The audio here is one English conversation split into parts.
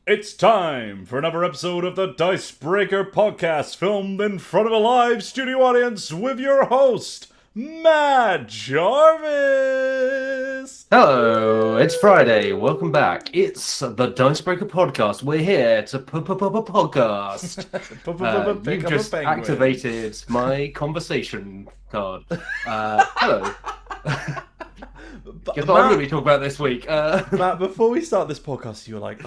It's time for another episode of the Dicebreaker podcast, filmed in front of a live studio audience with your host, Matt Jarvis. Hello, it's Friday. Welcome back. It's the Dicebreaker podcast. We're here to podcast. Pick You've up a just penguin. activated my conversation card. Hello. Guess what I'm going to be talking about this week? Matt, before we start this podcast, you were like,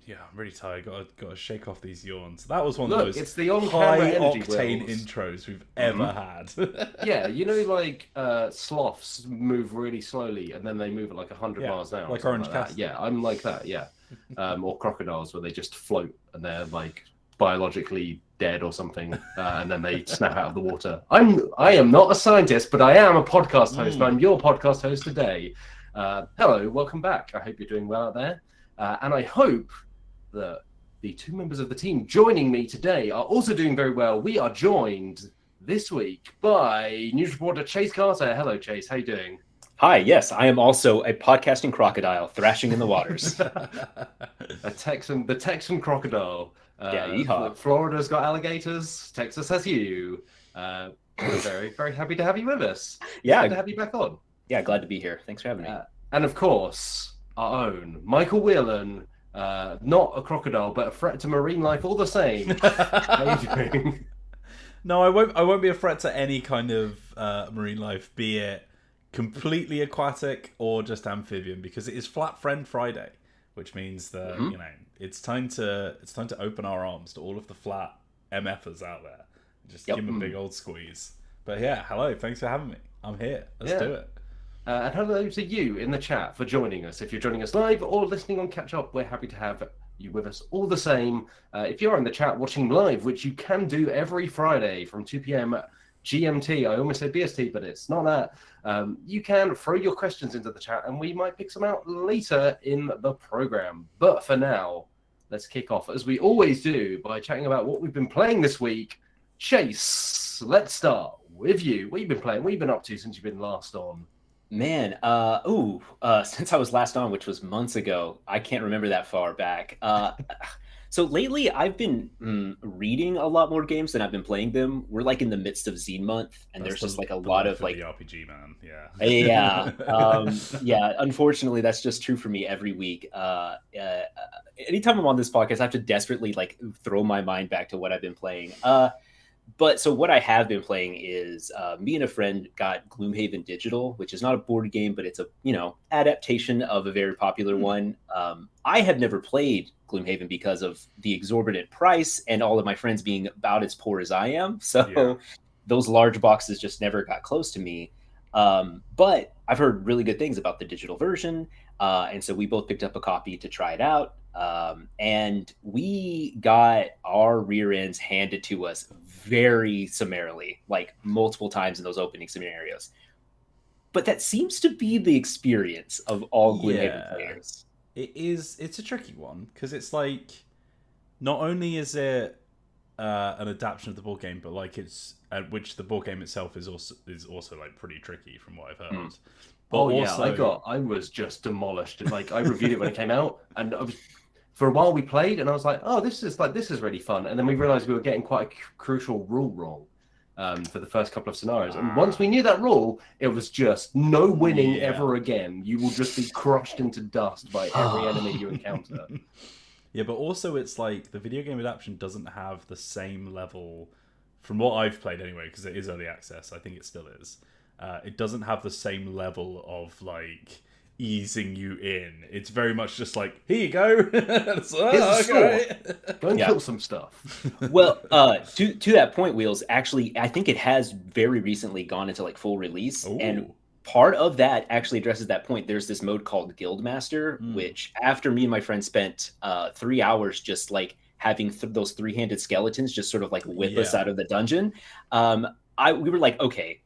yeah, I'm really tired. Got to shake off these yawns. That was one of those it's the on-camera energy high-octane wheels. intros we've ever had. Yeah, you know, like sloths move really slowly and then they move at like 100 Yeah, miles an hour. like or Orange something like that. Cassidy. Yeah, I'm like that, yeah. Or crocodiles where they just float and they're like biologically dead or something, and then they snap out of the water. I am not a scientist, but I am a podcast host, and I'm your podcast host today. Hello, welcome back. I hope you're doing well out there. And I hope that the two members of the team joining me today are also doing very well. We are joined this week by news reporter Chase Carter. Hello, Chase. How you doing? Hi, yes, I am also a podcasting crocodile thrashing in the waters. The Texan crocodile. Yeah, yeehaw. Florida's got alligators. Texas has you. We're very, very happy to have you with us. Yeah. Good to have you back on. Yeah, glad to be here. Thanks for having me. And of course, our own Michael Whelan. Not a crocodile, but a threat to marine life all the same. How are you doing? No, I won't be a threat to any kind of marine life, be it completely aquatic or just amphibian, because it is Flat Friend Friday, which means that it's time to open our arms to all of the flat MFers out there. Just give them a big old squeeze. But yeah, hello, thanks for having me. I'm here. Let's do it. And hello to you in the chat for joining us. If you're joining us live or listening on catch up, we're happy to have you with us all the same. If you're in the chat watching live, which you can do every Friday from 2 p.m. GMT, I almost said BST, but it's not that. You can throw your questions into the chat and we might pick some out later in the program. But for now, let's kick off, as we always do, by chatting about what we've been playing this week. Chase, let's start with you. What have you been playing? What have you been up to since you've been last on? Man, since I was last on, which was months ago, I can't remember that far back. So lately, I've been reading a lot more games than I've been playing them. We're like in the midst of Zine month, and there's just like a lot of like the RPG man. Yeah. Yeah. Unfortunately, that's just true for me every week. Anytime I'm on this podcast, I have to desperately like throw my mind back to what I've been playing. But so what I have been playing is me and a friend got Gloomhaven Digital, which is not a board game, but it's a adaptation of a very popular one. I had never played Gloomhaven because of the exorbitant price and all of my friends being about as poor as I am. So those large boxes just never got close to me. But I've heard really good things about the digital version. And so we both picked up a copy to try it out. And we got our rear ends handed to us very summarily, like multiple times in those opening scenarios. But that seems to be the experience of all Gloomhaven players. It's a tricky one, because it's like, not only is it an adaptation of the board game, but like which the board game itself is also like pretty tricky from what I've heard. But I was just demolished. Like, I reviewed it when it came out, and for a while we played, and I was like, oh, this is really fun. And then we realized we were getting quite a crucial rule wrong for the first couple of scenarios. And once we knew that rule, it was just no winning ever again. You will just be crushed into dust by every enemy you encounter. Yeah, but also it's like the video game adaptation doesn't have the same level, from what I've played anyway, because it is early access. I think it still is. It doesn't have the same level of like easing you in. It's very much just like, here you go. Go and kill some stuff. Well, to that point, Wheels, actually, I think it has very recently gone into like full release. Ooh. And part of that actually addresses that point. There's this mode called Guildmaster, which after me and my friend spent 3 hours just like having those three-handed skeletons just sort of like whip us out of the dungeon. We were like, okay,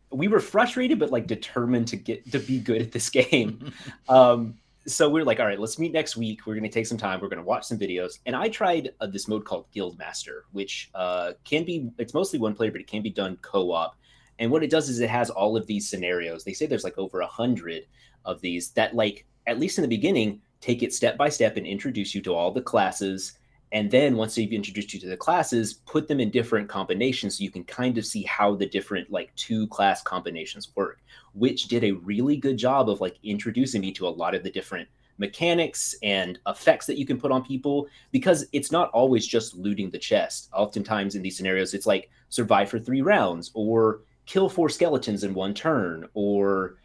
we were frustrated, but like determined to be good at this game. So we were like, all right, let's meet next week. We're going to take some time. We're going to watch some videos. And I tried this mode called Guildmaster, which it's mostly one player, but it can be done co-op. And what it does is it has all of these scenarios. They say there's like over 100 of these that, like, at least in the beginning, take it step by step and introduce you to all the classes. And then once they've introduced you to the classes, put them in different combinations so you can kind of see how the different like 2-class combinations work, which did a really good job of like introducing me to a lot of the different mechanics and effects that you can put on people, because it's not always just looting the chest. Oftentimes in these scenarios, it's like survive for 3 rounds, or kill 4 skeletons in 1 turn, or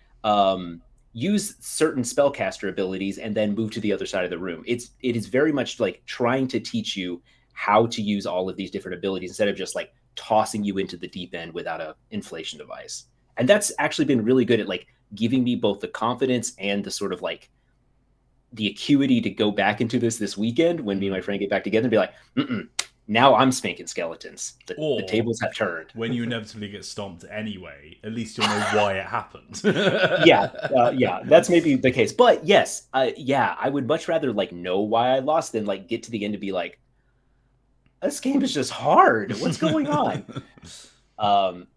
use certain spellcaster abilities and then move to the other side of the room. It is very much like trying to teach you how to use all of these different abilities instead of just like tossing you into the deep end without a inflation device. And that's actually been really good at like giving me both the confidence and the sort of like the acuity to go back into this weekend when me and my friend get back together and be like, now I'm spanking skeletons. The tables have turned. When you inevitably get stomped anyway, at least you'll know why it happened. Yeah, that's maybe the case. But yes, I would much rather like know why I lost than like get to the end and be like, this game is just hard. What's going on?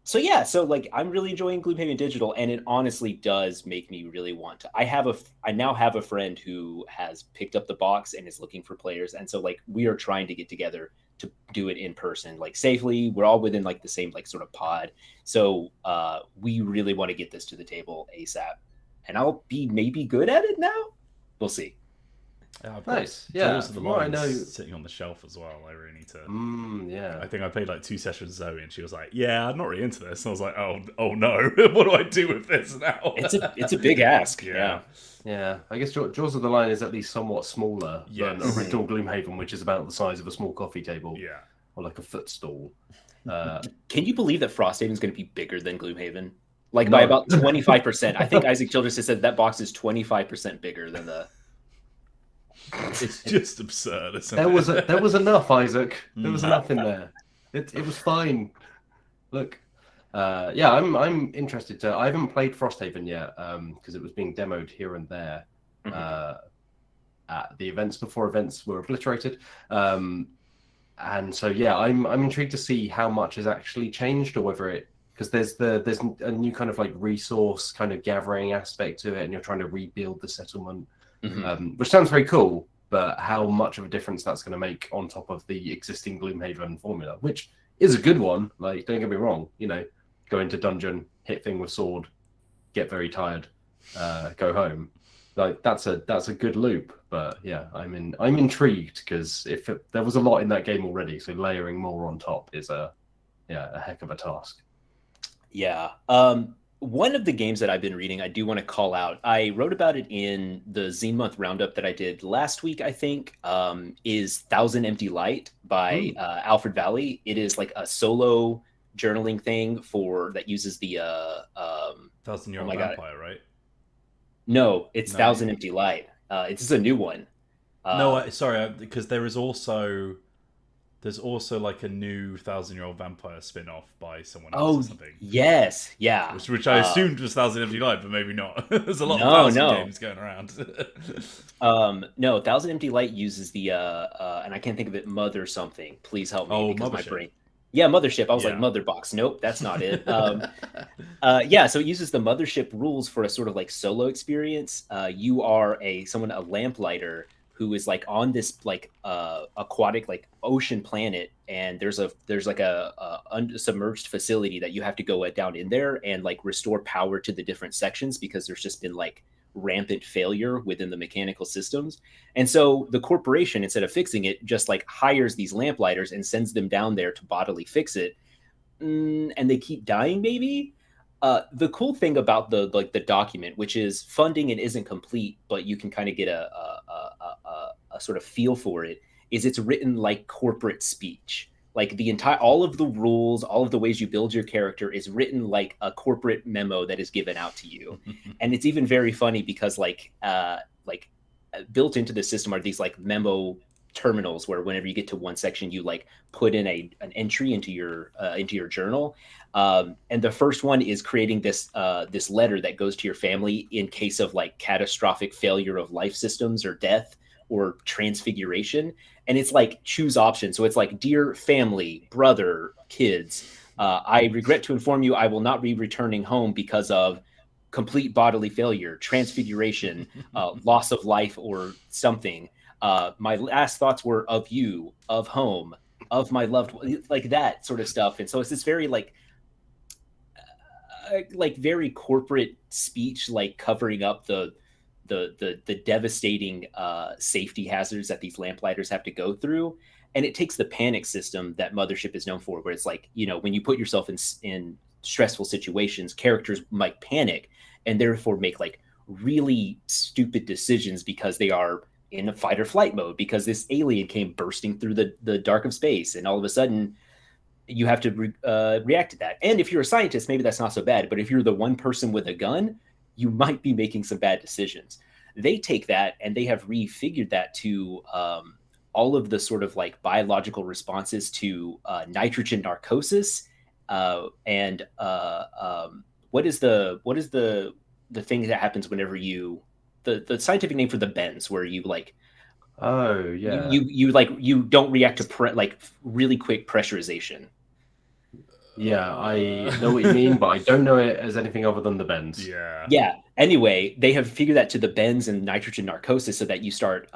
So like I'm really enjoying Gloomhaven Digital, and it honestly does make me really want to. I now have a friend who has picked up the box and is looking for players, and so like we are trying to get together to do it in person, like safely. We're all within like the same like sort of pod, so we really want to get this to the table ASAP, and I'll be maybe good at it now. We'll see. Yeah, nice. Yeah, the more I know, sitting on the shelf as well. I really need to. Yeah. I think I played like 2 sessions with Zoe, and she was like, "Yeah, I'm not really into this." And I was like, "Oh no, what do I do with this now?" It's a big ask. Yeah. I guess Jaws of the Lion is at least somewhat smaller than original Gloomhaven, which is about the size of a small coffee table. Yeah. Or like a footstool. Can you believe that Frosthaven is going to be bigger than Gloomhaven? Like by about 25%. I think Isaac Childress has said that box is 25% bigger than the. It's just absurd. There was enough, Isaac. There was enough in there. It was fine. Look, I'm interested to. I haven't played Frosthaven yet because it was being demoed here and there at the events before events were obliterated. And so I'm intrigued to see how much has actually changed, or whether it, because there's a new kind of like resource kind of gathering aspect to it, and you're trying to rebuild the settlement. Which sounds very cool, but how much of a difference that's going to make on top of the existing Gloomhaven formula, which is a good one. Like, don't get me wrong, go into dungeon, hit thing with sword, get very tired, go home. Like that's a good loop. But yeah, I'm intrigued because there was a lot in that game already, so layering more on top is a heck of a task. Yeah. One of the games that I've been reading, I do want to call out. I wrote about it in the Zine Month roundup that I did last week, I think, is Thousand Empty Light by Alfred Valley. It is like a solo journaling thing that uses the... 1,000-Year-Old Vampire, right? No, it's Thousand Empty Light. It's a new one. Sorry, because there's also like a new 1,000-Year-Old Vampire spin-off by someone else or something. Yes, yeah. Which I assumed was 1,000 Empty Light, but maybe not. There's a lot of 1,000 games going around. No, 1,000 Empty Light uses the and I can't think of it, Mother something. Please help me because my brain. Yeah, Mothership. I was like, Mother Box. Nope, that's not it. So it uses the Mothership rules for a sort of like solo experience. You are a lamplighter who is like on this like aquatic like ocean planet, and there's like a submerged facility that you have to go down in there and like restore power to the different sections because there's just been like rampant failure within the mechanical systems. And so the corporation, instead of fixing it, just like hires these lamplighters and sends them down there to bodily fix it. And they keep dying maybe. The cool thing about the document, which is funding and isn't complete, but you can kind of get a sort of feel for it, is it's written like corporate speech. Like all of the rules, all of the ways you build your character is written like a corporate memo that is given out to you. And it's even very funny because built into the system are these like memo terminals where whenever you get to one section, you like put in an entry into your journal. And the first one is creating this letter that goes to your family in case of like catastrophic failure of life systems or death or transfiguration. And it's like choose options. So it's like, dear family, brother, kids, I regret to inform you I will not be returning home because of complete bodily failure, transfiguration, loss of life or something. My last thoughts were of you, of home, of my loved one, like that sort of stuff. And so it's this very like very corporate speech, like covering up the devastating safety hazards that these lamplighters have to go through. And it takes the panic system that Mothership is known for, where it's like, you know, when you put yourself in stressful situations, characters might panic and therefore make like really stupid decisions because they are in a fight or flight mode, because this alien came bursting through the dark of space, and all of a sudden you have to react to that. And if you're a scientist, maybe that's not so bad, but if you're the one person with a gun, you might be making some bad decisions. They take that and they have refigured that to all of the sort of like biological responses to nitrogen narcosis, and what is the thing that happens whenever you the scientific name for the bends, where you like you don't react to like really quick pressurization. Yeah, I know what you mean, but I don't know it as anything other than the bends. Yeah. Anyway, they have figured that to the bends and nitrogen narcosis, so that you start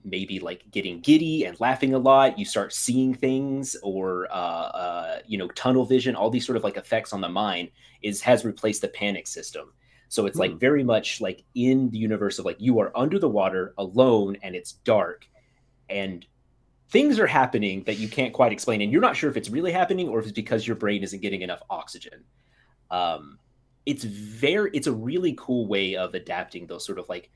maybe like getting giddy and laughing a lot. You start seeing things, or tunnel vision. All these sort of like effects on the mind has replaced the panic system. So it's like very much like in the universe of like you are under the water alone and it's dark and things are happening that you can't quite explain, and you're not sure if it's really happening or if it's because your brain isn't getting enough oxygen. It's a really cool way of adapting those sort of like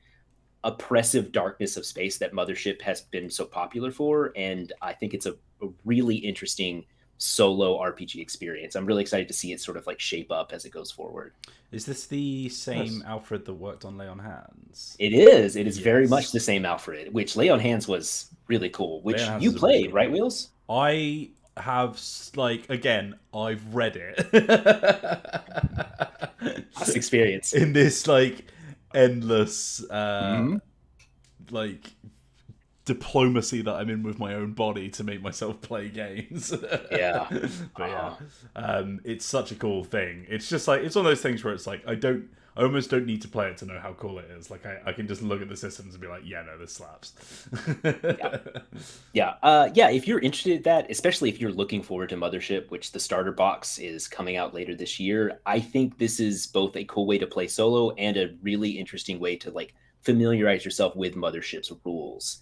oppressive darkness of space that Mothership has been so popular for, and I think it's a really interesting solo RPG experience. I'm really excited to see it sort of like shape up as it goes forward. Is this the same Alfred that worked on Lay on Hands? It is. It is very much the same Alfred, which Lay on Hands was really cool, which you played, right, Wheels? I have, like, again, I've read it. That's experience. In this, like, endless, like, diplomacy that I'm in with my own body to make myself play games. Yeah. But it's such a cool thing. It's just like, it's one of those things where it's like, I almost don't need to play it to know how cool it is. Like I can just look at the systems and be like, yeah, no, this slaps. If you're interested in that, especially if you're looking forward to Mothership, which the starter box is coming out later this year, I think this is both a cool way to play solo and a really interesting way to like familiarize yourself with Mothership's rules.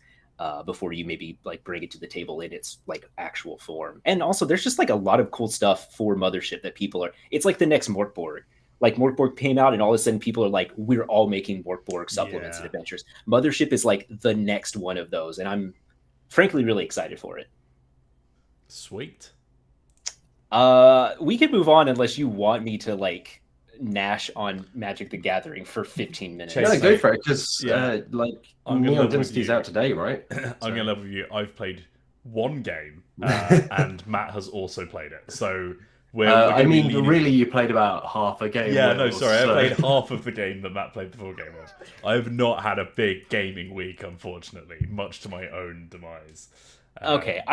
Before you maybe like bring it to the table in its like actual form. And also there's just like a lot of cool stuff for Mothership that people are, it's like the next Morkborg. Like Morkborg came out and all of a sudden people are like, we're all making Morkborg supplements and adventures. Mothership is like the next one of those. And I'm frankly really excited for it. Sweet. We can move on unless you want me to like Nash on Magic the Gathering for 15 minutes. No, go for it, because Neon Dynasty's out today, right? I'm going to level with you. I've played one game, and Matt has also played it. So really, you played about half a game. Yeah, I played half of the game that Matt played the full game of. I have not had a big gaming week, unfortunately, much to my own demise. Okay,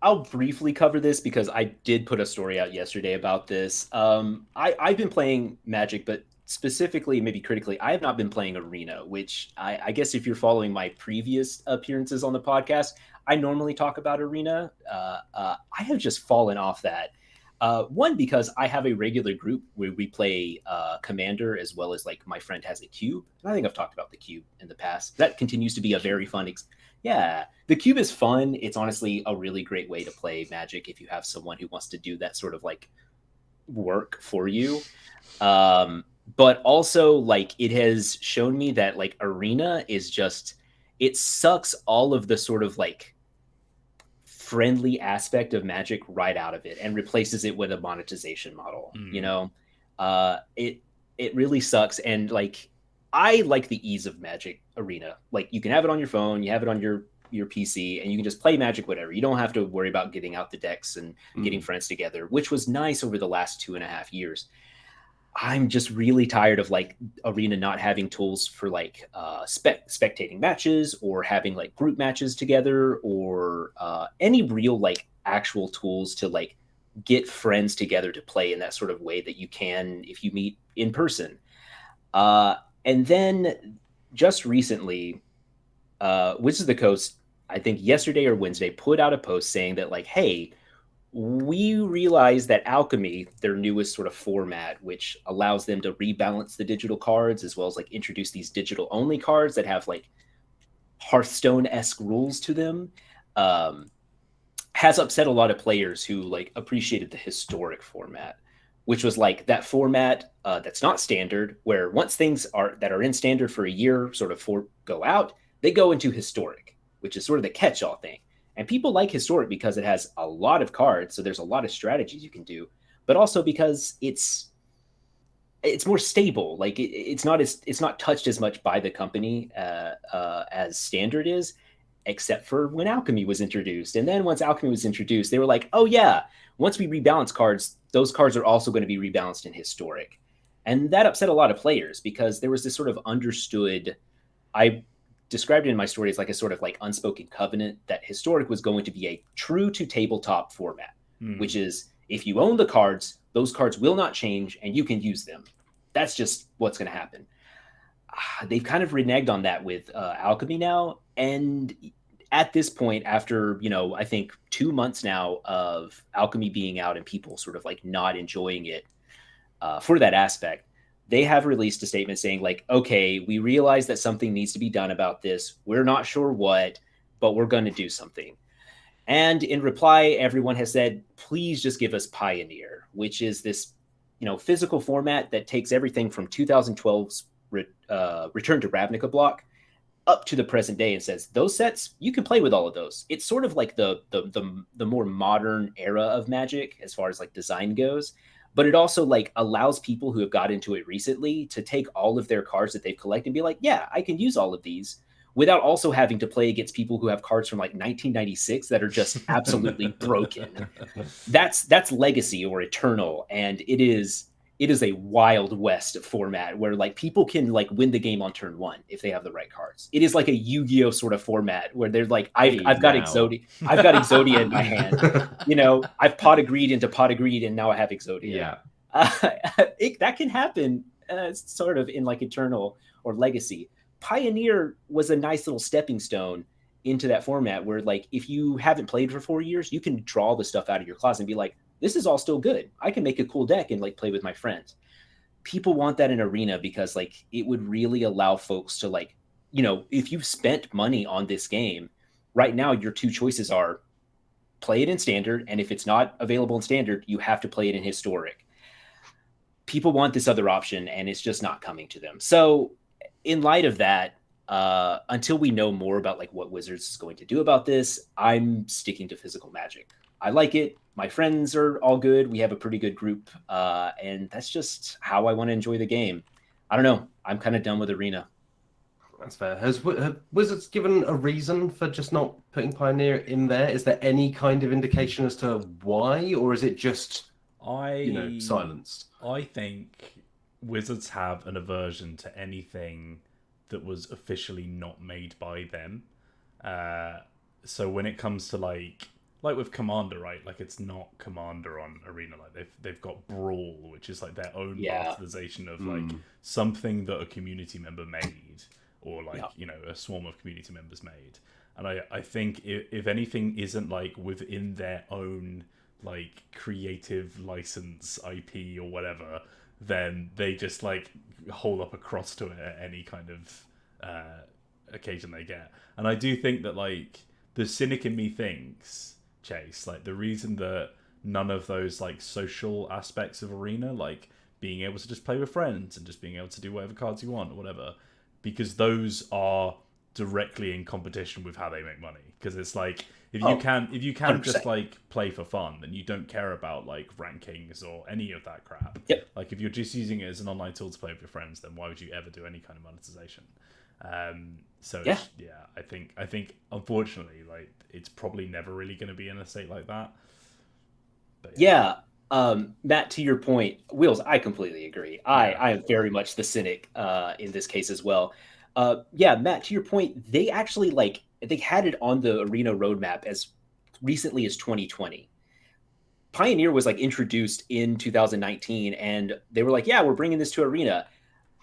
I'll briefly cover this because I did put a story out yesterday about this. I've been playing Magic, but specifically, maybe critically, I have not been playing Arena, which I guess if you're following my previous appearances on the podcast, I normally talk about Arena. I have just fallen off that. One, because I have a regular group where we play Commander, as well as like my friend has a cube. And I think I've talked about the cube in the past. That continues to be a very fun Yeah, the cube is fun. It's honestly a really great way to play Magic if you have someone who wants to do that sort of like work for you. But also like it has shown me that like Arena is just, it sucks all of the sort of like friendly aspect of Magic right out of it and replaces it with a monetization model. You know, it really sucks. And like, I like the ease of Magic Arena. Like you can have it on your phone, you have it on your PC, and you can just play Magic whatever. You don't have to worry about getting out the decks and getting friends together, which was nice over the last 2.5 years. I'm just really tired of like Arena not having tools for like spectating matches or having like group matches together or any real like actual tools to like get friends together to play in that sort of way that you can if you meet in person. And then just recently, Wizards of the Coast, I think yesterday or Wednesday, put out a post saying that, like, hey, we realize that Alchemy, their newest sort of format, which allows them to rebalance the digital cards as well as like introduce these digital only cards that have like Hearthstone-esque rules to them, has upset a lot of players who like appreciated the historic format, which was like that format that's not standard, where once things that are in standard for a year sort of go out, they go into historic, which is sort of the catch-all thing. And people like historic because it has a lot of cards, so there's a lot of strategies you can do, but also because it's more stable. Like it's not touched as much by the company as standard is, except for when Alchemy was introduced. And then once Alchemy was introduced, they were like, oh yeah, once we rebalance cards, those cards are also going to be rebalanced in historic. And that upset a lot of players because there was this sort of understood, I described it in my story as like a sort of like unspoken covenant that historic was going to be a true to tabletop format, which is if you own the cards, those cards will not change and you can use them. That's just what's going to happen. They've kind of reneged on that with Alchemy now. And at this point, after, I think 2 months now of Alchemy being out and people sort of like not enjoying it for that aspect, they have released a statement saying like, okay, we realize that something needs to be done about this. We're not sure what, but we're going to do something. And in reply, everyone has said, please just give us Pioneer, which is this, physical format that takes everything from 2012's Return to Ravnica block up to the present day and says, those sets, you can play with all of those. It's sort of like the more modern era of Magic as far as like design goes. But it also like allows people who have got into it recently to take all of their cards that they've collected and be like, yeah, I can use all of these without also having to play against people who have cards from like 1996 that are just absolutely broken. That's Legacy or Eternal. And it is a Wild West format where like people can like win the game on turn one if they have the right cards. It is like a Yu-Gi-Oh sort of format where they're like, I've got Exodia. I've got Exodia in my hand. I've pot of greed into pot of greed and now I have Exodia. Yeah. That can happen sort of in like Eternal or Legacy. Pioneer was a nice little stepping stone into that format where like if you haven't played for 4 years, you can draw the stuff out of your closet and be like, this is all still good. I can make a cool deck and like play with my friends. People want that in Arena because like it would really allow folks to like, if you've spent money on this game, right now your two choices are play it in Standard, and if it's not available in Standard, you have to play it in Historic. People want this other option and it's just not coming to them. So in light of that, until we know more about like what Wizards is going to do about this, I'm sticking to physical Magic. I like it. My friends are all good. We have a pretty good group. And that's just how I want to enjoy the game. I don't know. I'm kind of done with Arena. That's fair. Have Wizards given a reason for just not putting Pioneer in there? Is there any kind of indication as to why? Or is it just, silence? I think Wizards have an aversion to anything that was officially not made by them. So when it comes to like with Commander, right? Like it's not Commander on Arena. Like they've got Brawl, which is like their own bastardization of like something that a community member made, or like a swarm of community members made. And I think if anything isn't like within their own like creative license IP or whatever, then they just like hold up a cross to it at any kind of occasion they get. And I do think that like the cynic in me thinks, Chase, like the reason that none of those like social aspects of Arena, like being able to just play with friends and just being able to do whatever cards you want or whatever, because those are directly in competition with how they make money. Because it's like if you can 100%. Just like play for fun, then you don't care about like rankings or any of that crap. Yep. Like if you're just using it as an online tool to play with your friends, then why would you ever do any kind of monetization? I think unfortunately like it's probably never really going to be in a state like that. But, Matt, to your point, Wheels, I completely agree. I am very much the cynic in this case as well. Matt, to your point, they actually they had it on the Arena roadmap as recently as 2020. Pioneer was like introduced in 2019 and they were like, yeah, we're bringing this to Arena.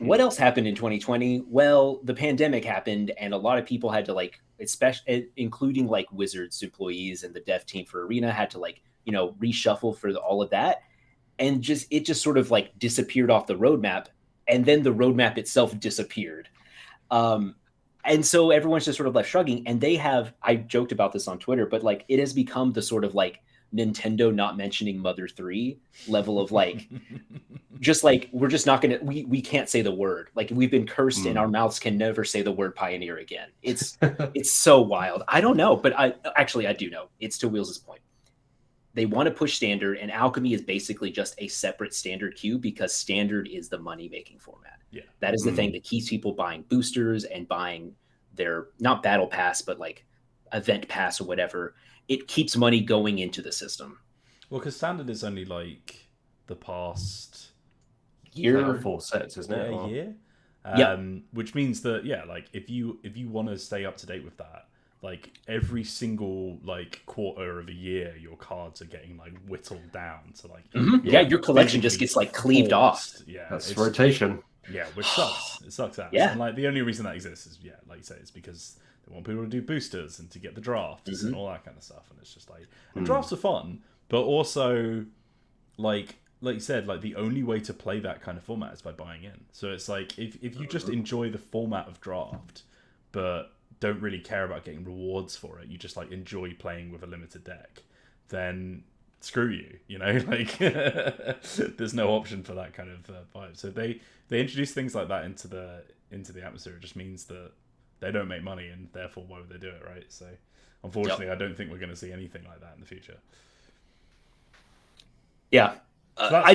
What else happened in 2020? Well, the pandemic happened, and a lot of people had to like, especially including like Wizards employees and the dev team for Arena had to like, reshuffle for all of that, and it just sort of like disappeared off the roadmap, and then the roadmap itself disappeared. And so everyone's just sort of left shrugging. And I joked about this on Twitter, but like it has become the sort of like Nintendo not mentioning Mother 3 level of like, just like, we're just not going to, we can't say the word. Like we've been cursed and our mouths can never say the word Pioneer again. It's so wild. I don't know, but I do know. It's to Wheels' point. They want to push Standard, and Alchemy is basically just a separate Standard queue because Standard is the money-making format. Yeah. That is the thing that keeps people buying boosters and buying their, not Battle Pass, but like Event Pass or whatever. It keeps money going into the system. Well, because Standard is only like the past year. 4 sets, isn't it? Yeah, year. Yep. Which means that, like if you want to stay up to date with that, like every single like quarter of a year, your cards are getting like whittled down to like your collection just gets like cleaved off. Yeah, that's rotation. Yeah, which sucks. It sucks ass. Yeah. And like the only reason that exists is like you say, it's because they want people to do boosters and to get the drafts and all that kind of stuff. And it's just like and drafts are fun, but also like you said, like the only way to play that kind of format is by buying in. So it's like if you just enjoy the format of draft, but don't really care about getting rewards for it, you just like enjoy playing with a limited deck, then screw you, like there's no option for that kind of vibe. So they introduce things like that into the atmosphere. It just means that they don't make money, and therefore why would they do it, right? So unfortunately, I don't think we're going to see anything like that in the future. Yeah. I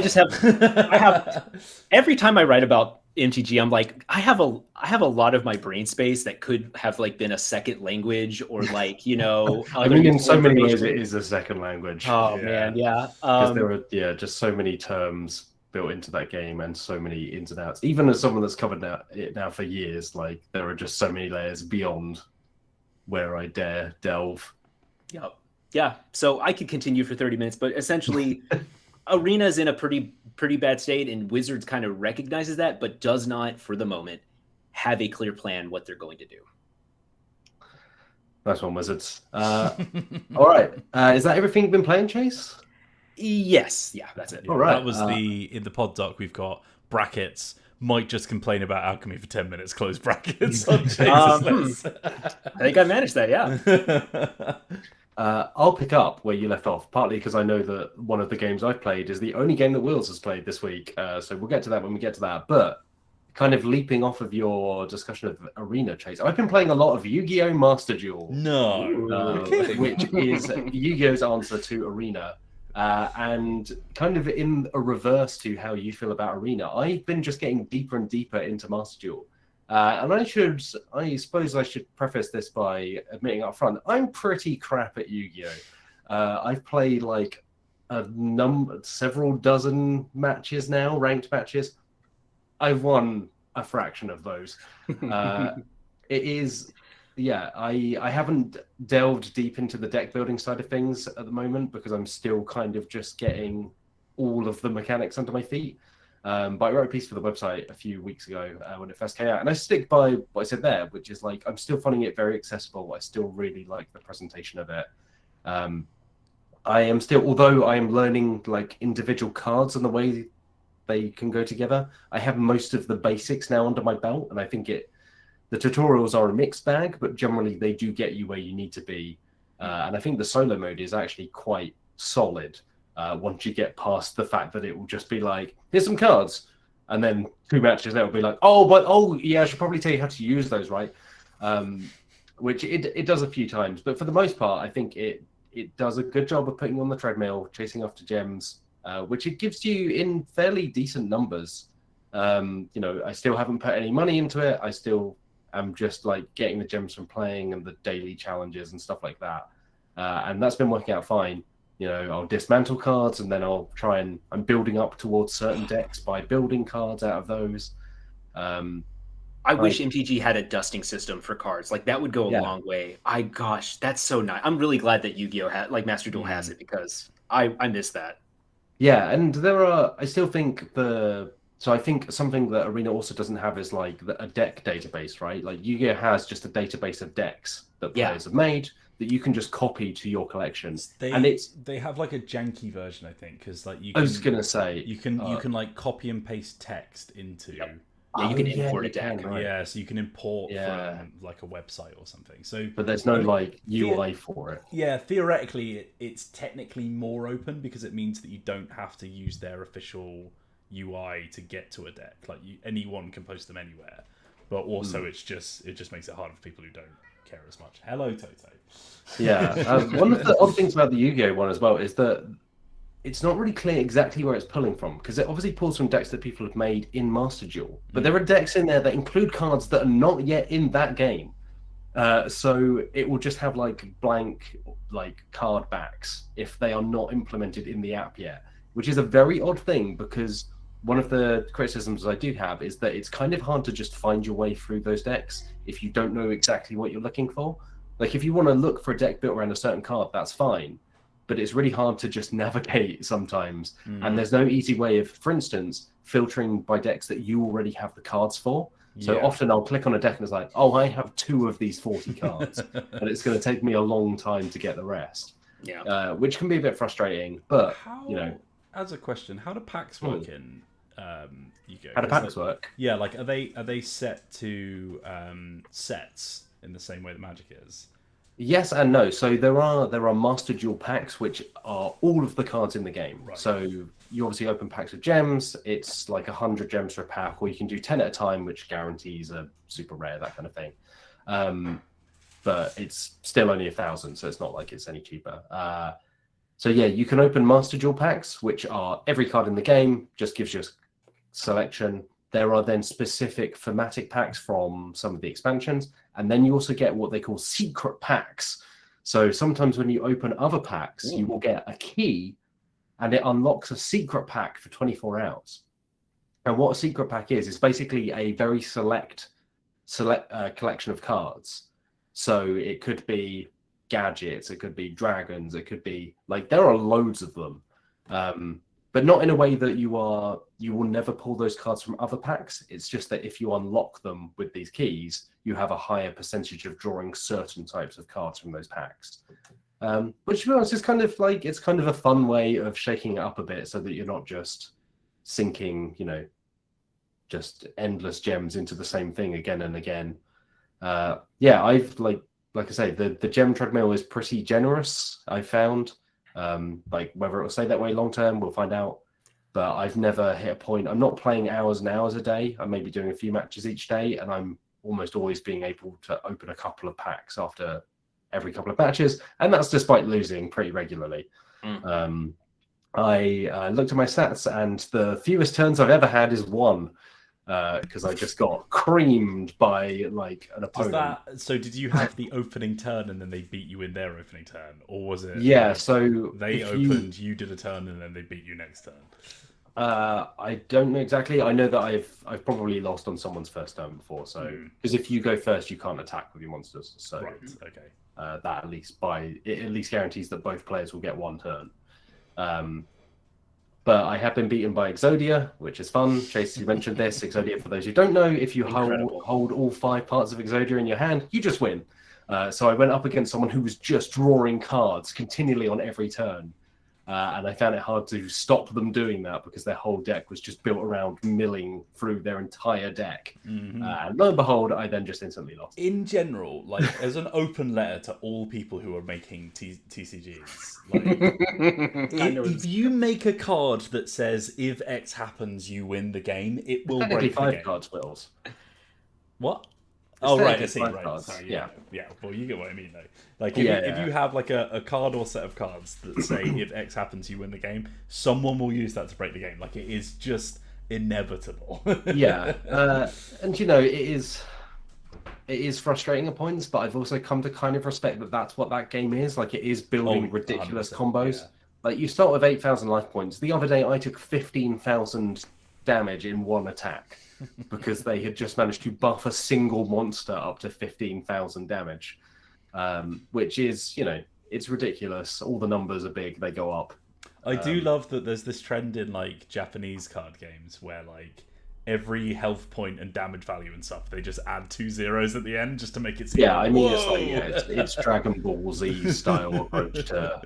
have every time I write about MTG, I'm like, I have a lot of my brain space that could have like been a second language or like, I mean, in so many ways it is a second language. Oh man. Yeah. Because there are just so many terms built into that game and so many ins and outs. Even as someone that's covered it now for years, like there are just so many layers beyond where I dare delve. Yep. Yeah. So I could continue for 30 minutes, but essentially Arena's in a pretty bad state, and Wizards kind of recognizes that, but does not, for the moment, have a clear plan what they're going to do. Nice one, Wizards. All right. Is that everything you've been playing, Chase? Yes. Yeah, that's it. Yeah, all right. That was in the pod doc. We've got brackets. Might just complain about Alchemy for 10 minutes. Close brackets on Chase's list. I think I managed that. Yeah. I'll pick up where you left off, partly because I know that one of the games I've played is the only game that Wheels has played this week. So we'll get to that when we get to that. But kind of leaping off of your discussion of Arena, Chase, I've been playing a lot of Yu-Gi-Oh! Master Duel. No. Which is Yu-Gi-Oh's answer to Arena. And kind of in a reverse to how you feel about Arena, I've been just getting deeper and deeper into Master Duel. And I suppose I should preface this by admitting up front, I'm pretty crap at Yu-Gi-Oh! I've played like several dozen matches now, ranked matches. I've won a fraction of those. It is, I haven't delved deep into the deck building side of things at the moment because I'm still kind of just getting all of the mechanics under my feet. But I wrote a piece for the website a few weeks ago when it first came out, and I stick by what I said there, which is like I'm still finding it very accessible. I still really like the presentation of it. I am still, although I am learning like individual cards and the way they can go together, I have most of the basics now under my belt, and I think the tutorials are a mixed bag, but generally they do get you where you need to be. And I think the solo mode is actually quite solid. Once you get past the fact that it will just be like, here's some cards, and then 2 matches that will be like, I should probably tell you how to use those, right? Which it does a few times, but for the most part, I think it does a good job of putting you on the treadmill, chasing after gems, which it gives you in fairly decent numbers. I still haven't put any money into it. I still am just like getting the gems from playing and the daily challenges and stuff like that, and that's been working out fine. I'll dismantle cards and then I'm building up towards certain decks by building cards out of those. I wish MTG had a dusting system for cards. Like that would go a long way. Gosh, that's so nice. I'm really glad that Yu-Gi-Oh! Master Duel has it because I miss that. Yeah, and I still think the So I think something that Arena also doesn't have is like a deck database, right? Like Yu-Gi-Oh has just a database of decks that players have made that you can just copy to your collection. They have like a janky version, I think, because like I was gonna say you can like copy and paste text into. Yep. Yeah, you can import a deck. Right? Yeah, so you can import from like a website or something. So, but there's no like UI for it. Yeah, theoretically, it's technically more open because it means that you don't have to use their official UI to get to a deck. Like anyone can post them anywhere. But also, it just makes it harder for people who don't care as much. Hello, Toto. Yeah, one of the odd things about the Yu-Gi-Oh one as well is that it's not really clear exactly where it's pulling from, because it obviously pulls from decks that people have made in Master Duel, but there are decks in there that include cards that are not yet in that game. So it will just have like blank like card backs if they are not implemented in the app yet, which is a very odd thing, because one of the criticisms I do have is that it's kind of hard to just find your way through those decks if you don't know exactly what you're looking for. Like if you want to look for a deck built around a certain card, that's fine. But it's really hard to just navigate sometimes. And there's no easy way of, for instance, filtering by decks that you already have the cards for. So often I'll click on a deck and it's like, oh, I have 2 of these 40 cards. And it's going to take me a long time to get the rest. Yeah. Which can be a bit frustrating. But, as a question, how do packs work in Yu-Gi-Oh? How do packs work? Yeah, like are they set to sets in the same way that Magic is? Yes and no. So there are Master Duel packs, which are all of the cards in the game. Right. So you obviously open packs of gems. It's like 100 gems for a pack, or you can do 10 at a time, which guarantees a super rare, that kind of thing. But it's still only 1,000, so it's not like it's any cheaper. So yeah, you can open Master Duel packs, which are every card in the game, just gives you a selection. There are then specific thematic packs from some of the expansions, and then you also get what they call secret packs. So sometimes when you open other packs, you will get a key, and it unlocks a secret pack for 24 hours. And what a secret pack is basically a very select collection of cards. So it could be gadgets, it could be dragons, it could be like there are loads of them. But not in a way that you will never pull those cards from other packs. It's just that if you unlock them with these keys, you have a higher percentage of drawing certain types of cards from those packs. Which, to be honest, is kind of like, it's kind of a fun way of shaking it up a bit so that you're not just sinking, just endless gems into the same thing again and again. I've like I say, the gem treadmill is pretty generous, I found. Like whether it will stay that way long term, we'll find out. But I've never hit a point. I'm not playing hours and hours a day. I may be doing a few matches each day, and I'm almost always being able to open a couple of packs after every couple of matches, and that's despite losing pretty regularly. I looked at my stats, and the fewest turns I've ever had is 1. Because I just got creamed by like an opponent. So did you have the opening turn and then they beat you in their opening turn, or was it? Yeah, like so they opened, you did a turn, and then they beat you next turn. I don't know exactly. I know that I've probably lost on someone's first turn before. So because if you go first, you can't attack with your monsters. So right, okay. That at least guarantees that both players will get 1 turn. But I have been beaten by Exodia, which is fun. Chase, you mentioned this. Exodia, for those who don't know, if you hold all 5 parts of Exodia in your hand, you just win. So I went up against someone who was just drawing cards continually on every turn. And I found it hard to stop them doing that because their whole deck was just built around milling through their entire deck. And lo and behold, I then just instantly lost. In general, like as an open letter to all people who are making TCGs, like, if you make a card that says if X happens, you win the game, it will break the 5 game. cards, Wills. What? It's right, I see. Right. Cards. Sorry, yeah. Well, you get what I mean, though. Like, if you have like a card or set of cards that say if X happens, you win the game, someone will use that to break the game. Like, it is just inevitable. And it is frustrating at points, but I've also come to kind of respect that that's what that game is. Like, it is building ridiculous combos. Yeah. Like, you start with 8,000 life points. The other day, I took 15,000 damage in 1 attack. Because they had just managed to buff a single monster up to 15,000 damage, which is, it's ridiculous. All the numbers are big; they go up. I do love that there's this trend in like Japanese card games where like every health point and damage value and stuff, they just add 2 zeros at the end just to make it seem like, I mean, whoa! it's Dragon Ball Z style approach to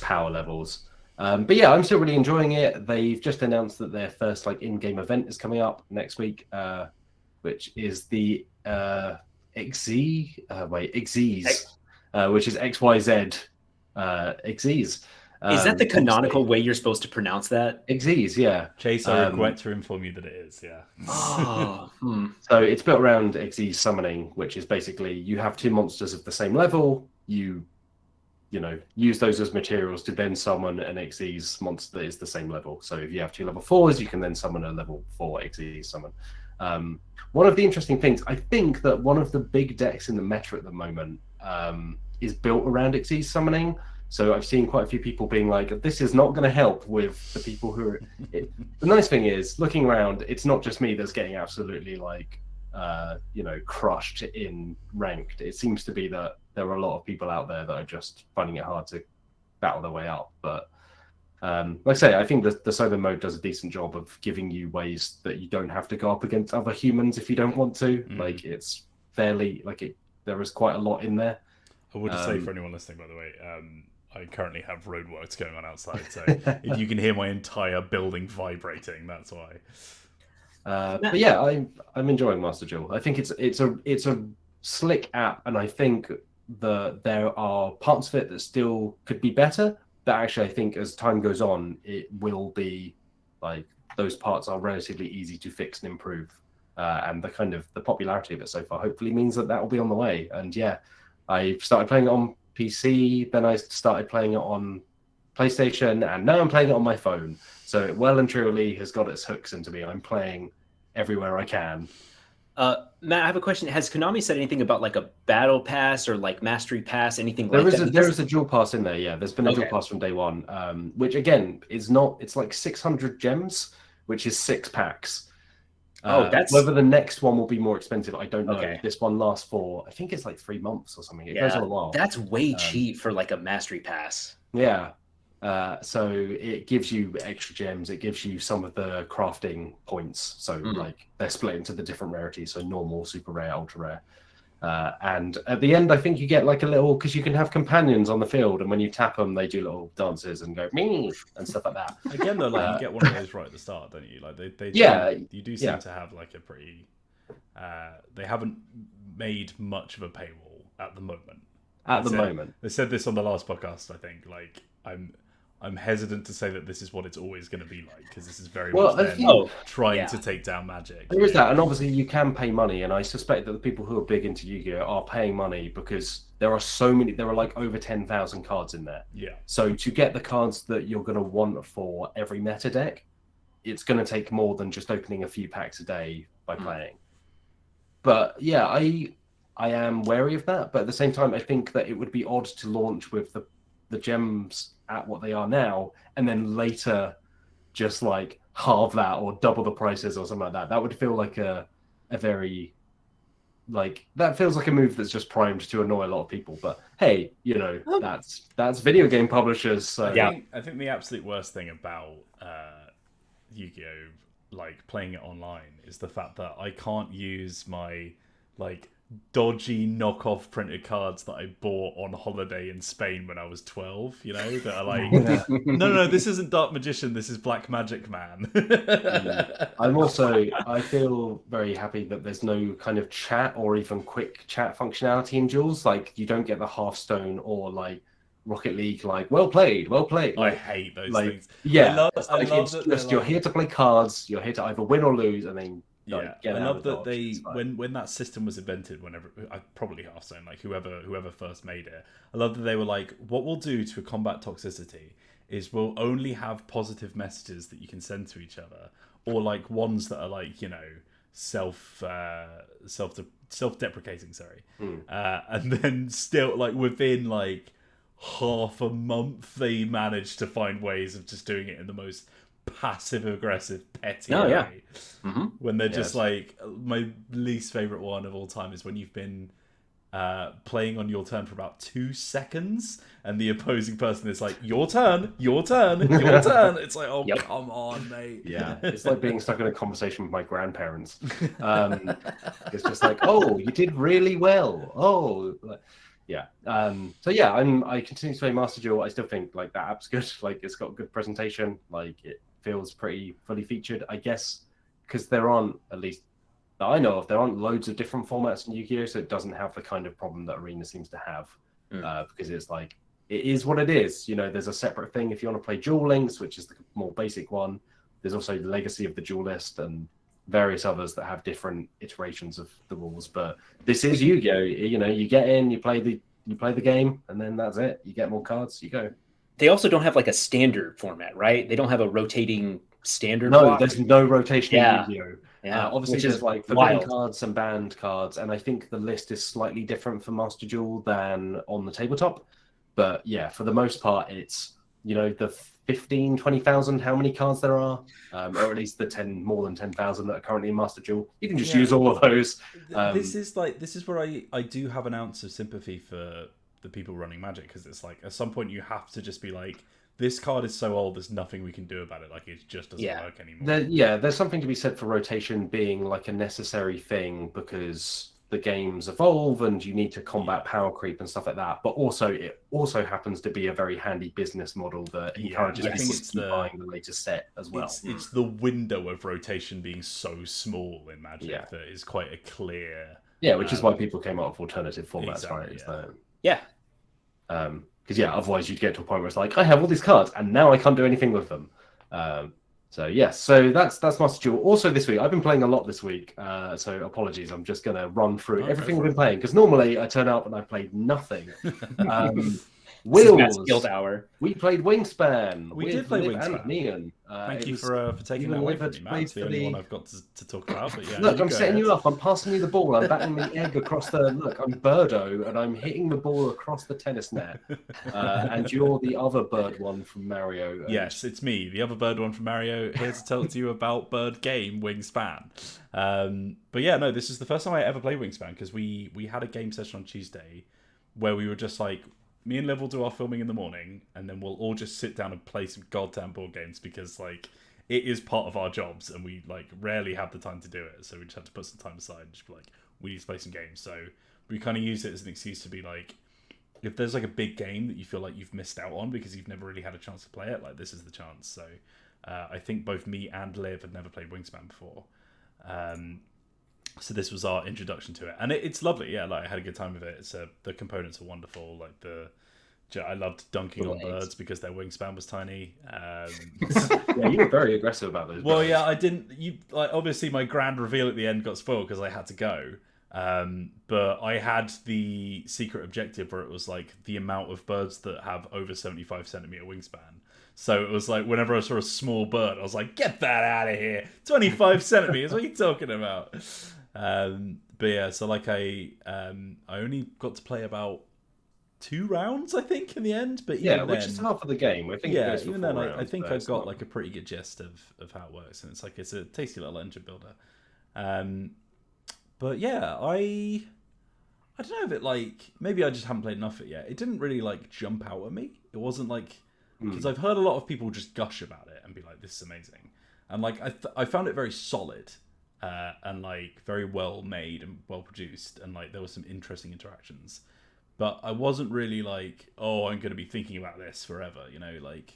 power levels. But yeah, I'm still really enjoying it. They've just announced that their first like in-game event is coming up next week, which is the XYZ, which is XYZ Xyz. Is that the canonical way you're supposed to pronounce that? Xyz, yeah. Chase, I regret to inform you that it is, yeah. So it's built around Xyz summoning, which is basically you have 2 monsters of the same level. You know, use those as materials to then summon an Xyz monster that is the same level. So if you have 2 level 4s, you can then summon a level 4 Xyz summon. One of the interesting things, I think that one of the big decks in the meta at the moment is built around Xyz summoning. So I've seen quite a few people being like, this is not going to help with the people who are... The nice thing is, looking around, it's not just me that's getting absolutely like, crushed in ranked. It seems to be that there are a lot of people out there that are just finding it hard to battle their way up. But like I say, I think the solo mode does a decent job of giving you ways that you don't have to go up against other humans if you don't want to. Like it's fairly there is quite a lot in there. I would say for anyone listening, by the way, I currently have roadworks going on outside, so if you can hear my entire building vibrating, that's why. But yeah, I'm enjoying Master Duel. I think it's a slick app, and I think there are parts of it that still could be better. But actually, I think as time goes on, it will be like those parts are relatively easy to fix and improve. And the popularity of it so far hopefully means that will be on the way. And yeah, I started playing it on PC, then I started playing it on PlayStation, and now I'm playing it on my phone. So it well and truly has got its hooks into me. I'm playing everywhere I can. Matt, I have a question. Has Konami said anything about like a battle pass or like mastery pass, anything there like is that? There is a dual pass in there, yeah. There's been a dual pass from day one, which again is not. It's like 600 gems, which is 6 packs. That's whether the next one will be more expensive, I don't know. Okay. This one lasts for, I think it's like 3 months or something. It goes on a while. That's way cheap for like a mastery pass. Yeah. So it gives you extra gems. It gives you some of the crafting points. So like they're split into the different rarities. So normal, super rare, ultra rare. And at the end, I think you get like a little, because you can have companions on the field, and when you tap them, they do little dances and go me and stuff like that. Again, though, like you get one of those right at the start, don't you? Like they you do seem to have like a pretty. They haven't made much of a paywall at the moment. They said this on the last podcast. I think like I'm hesitant to say that this is what it's always going to be like, because this is very much them trying to take down Magic. There is that, and obviously you can pay money, and I suspect that the people who are big into Yu-Gi-Oh are paying money because there are so many. There are like over 10,000 cards in there. Yeah. So to get the cards that you're going to want for every meta deck, it's going to take more than just opening a few packs a day by playing. But yeah, I am wary of that. But at the same time, I think that it would be odd to launch with the gems at what they are now, and then later just like halve that or double the prices or something like that. That would feel like a very that feels like a move that's just primed to annoy a lot of people. But hey, that's video game publishers. So I think the absolute worst thing about Yu-Gi-Oh, like playing it online, is the fact that I can't use my like dodgy knockoff printed cards that I bought on holiday in Spain when I was 12, that are like, no, this isn't Dark Magician, this is Black Magic Man. I feel very happy that there's no kind of chat or even quick chat functionality in Duels. Like you don't get the Hearthstone or like Rocket League, like well played. I hate those things. Yeah, it's just you're here to play cards. You're here to either win or lose, and then I love that they when that system was invented. Whenever probably Hearthstone, like whoever first made it, I love that they were like, what we'll do to combat toxicity is we'll only have positive messages that you can send to each other, or like ones that are like self-deprecating. And then still like within like half a month, they managed to find ways of just doing it in the most passive-aggressive, petty way. When they're just like, my least favorite one of all time is when you've been playing on your turn for about 2 seconds, and the opposing person is like, your turn, your turn, your turn. It's like, oh, come on, mate. Yeah, it's like being stuck in a conversation with my grandparents. It's just like, oh, you did really well. Oh, yeah. So yeah, I continue to play Master Duel. I still think like that app's good. Like it's got a good presentation. Like it feels pretty fully featured. I guess because there aren't, at least that I know of, there aren't loads of different formats in Yu-Gi-Oh, so it doesn't have the kind of problem that Arena seems to have. Because it's like, it is what it is. You know, there's a separate thing if you want to play Duel Links, which is the more basic one. There's also Legacy of the Duelist and various others that have different iterations of the rules. But this is Yu-Gi-Oh. You know, you get in, you play the game, and then that's it. You get more cards, you go. They also don't have like a standard format, right? They don't have a rotating standard. No, block. there's no rotation in Yu-Gi-Oh. Yeah, obviously there's like forbidden cards and banned cards, and I think the list is slightly different for Master Duel than on the tabletop. But yeah, for the most part, it's, you know, the 15, 20,000, how many cards there are, or at least the more than 10,000 that are currently in Master Duel. You can just use all of those. This is where I do have an ounce of sympathy for the people running Magic, because it's like at some point you have to just be like, this card is so old, there's nothing we can do about it. Like, it just doesn't work anymore. There's something to be said for rotation being like a necessary thing, because the games evolve and you need to combat power creep and stuff like that. But also, it also happens to be a very handy business model that encourages people to keep buying the latest set as well. It's the window of rotation being so small in Magic that is quite a clear... Yeah, which is why people came up with alternative formats, right? Because otherwise you'd get to a point where it's like, I have all these cards and now I can't do anything with them. So that's Master Duel. Also this week, I've been playing a lot this week. So apologies, I'm just going to run through everything I've been playing, because normally I turn up and I played nothing. Wheels. Guild Hour. We played Wingspan. We did play Wingspan. And Neon. Thank you for taking that away from me, Matt. It's the only one I've got to talk about. But yeah, look, I'm setting you up. I'm passing you the ball. I'm batting the egg across the... Look, I'm Birdo, and I'm hitting the ball across the tennis net. And you're the other bird one from Mario. Yes, it's me, the other bird one from Mario, here to tell you about bird game Wingspan. But yeah, no, this is the first time I ever played Wingspan, because we had a game session on Tuesday where we were just like, me and Liv will do our filming in the morning, and then we'll all just sit down and play some goddamn board games, because like it is part of our jobs, and we like rarely have the time to do it. So we just had to put some time aside and just be like, we need to play some games. So we kind of use it as an excuse to be like, if there's like a big game that you feel like you've missed out on because you've never really had a chance to play it, like this is the chance. So I think both me and Liv had never played Wingspan before. So this was our introduction to it, and it's lovely. Yeah, like I had a good time with it. The components are wonderful. Like I loved dunking on birds because their wingspan was tiny. Yeah, you were very aggressive about those. Well, yeah, I didn't. Obviously my grand reveal at the end got spoiled because I had to go. But I had the secret objective where it was like the amount of birds that have over 75 centimeter wingspan. So it was like whenever I saw a small bird, I was like, "Get that out of here! 25 centimeters? What are you talking about?" But yeah, so like I only got to play about 2 rounds, I think, in the end. But which is half of the game. I think. Yeah, even then, I think I've got like a pretty good gist of how it works, and it's a tasty little engine builder. But yeah, I don't know if it like, maybe I just haven't played enough of it yet. It didn't really like jump out at me. It wasn't like, because I've heard a lot of people just gush about it and be like, this is amazing. And like, I found it very solid, and like very well made and well produced. And like, there were some interesting interactions, but I wasn't really like, oh, I'm going to be thinking about this forever, you know, like,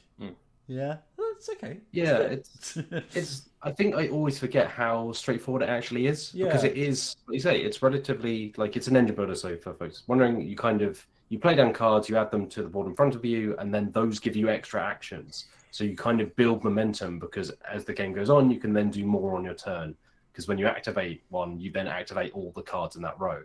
yeah, it's okay. Yeah, it's. I think I always forget how straightforward it actually is, because it is. Like you say, it's relatively like it's an engine builder. So for folks wondering, you play down cards, you add them to the board in front of you, and then those give you extra actions. So you kind of build momentum, because as the game goes on, you can then do more on your turn. Because when you activate one, you then activate all the cards in that row.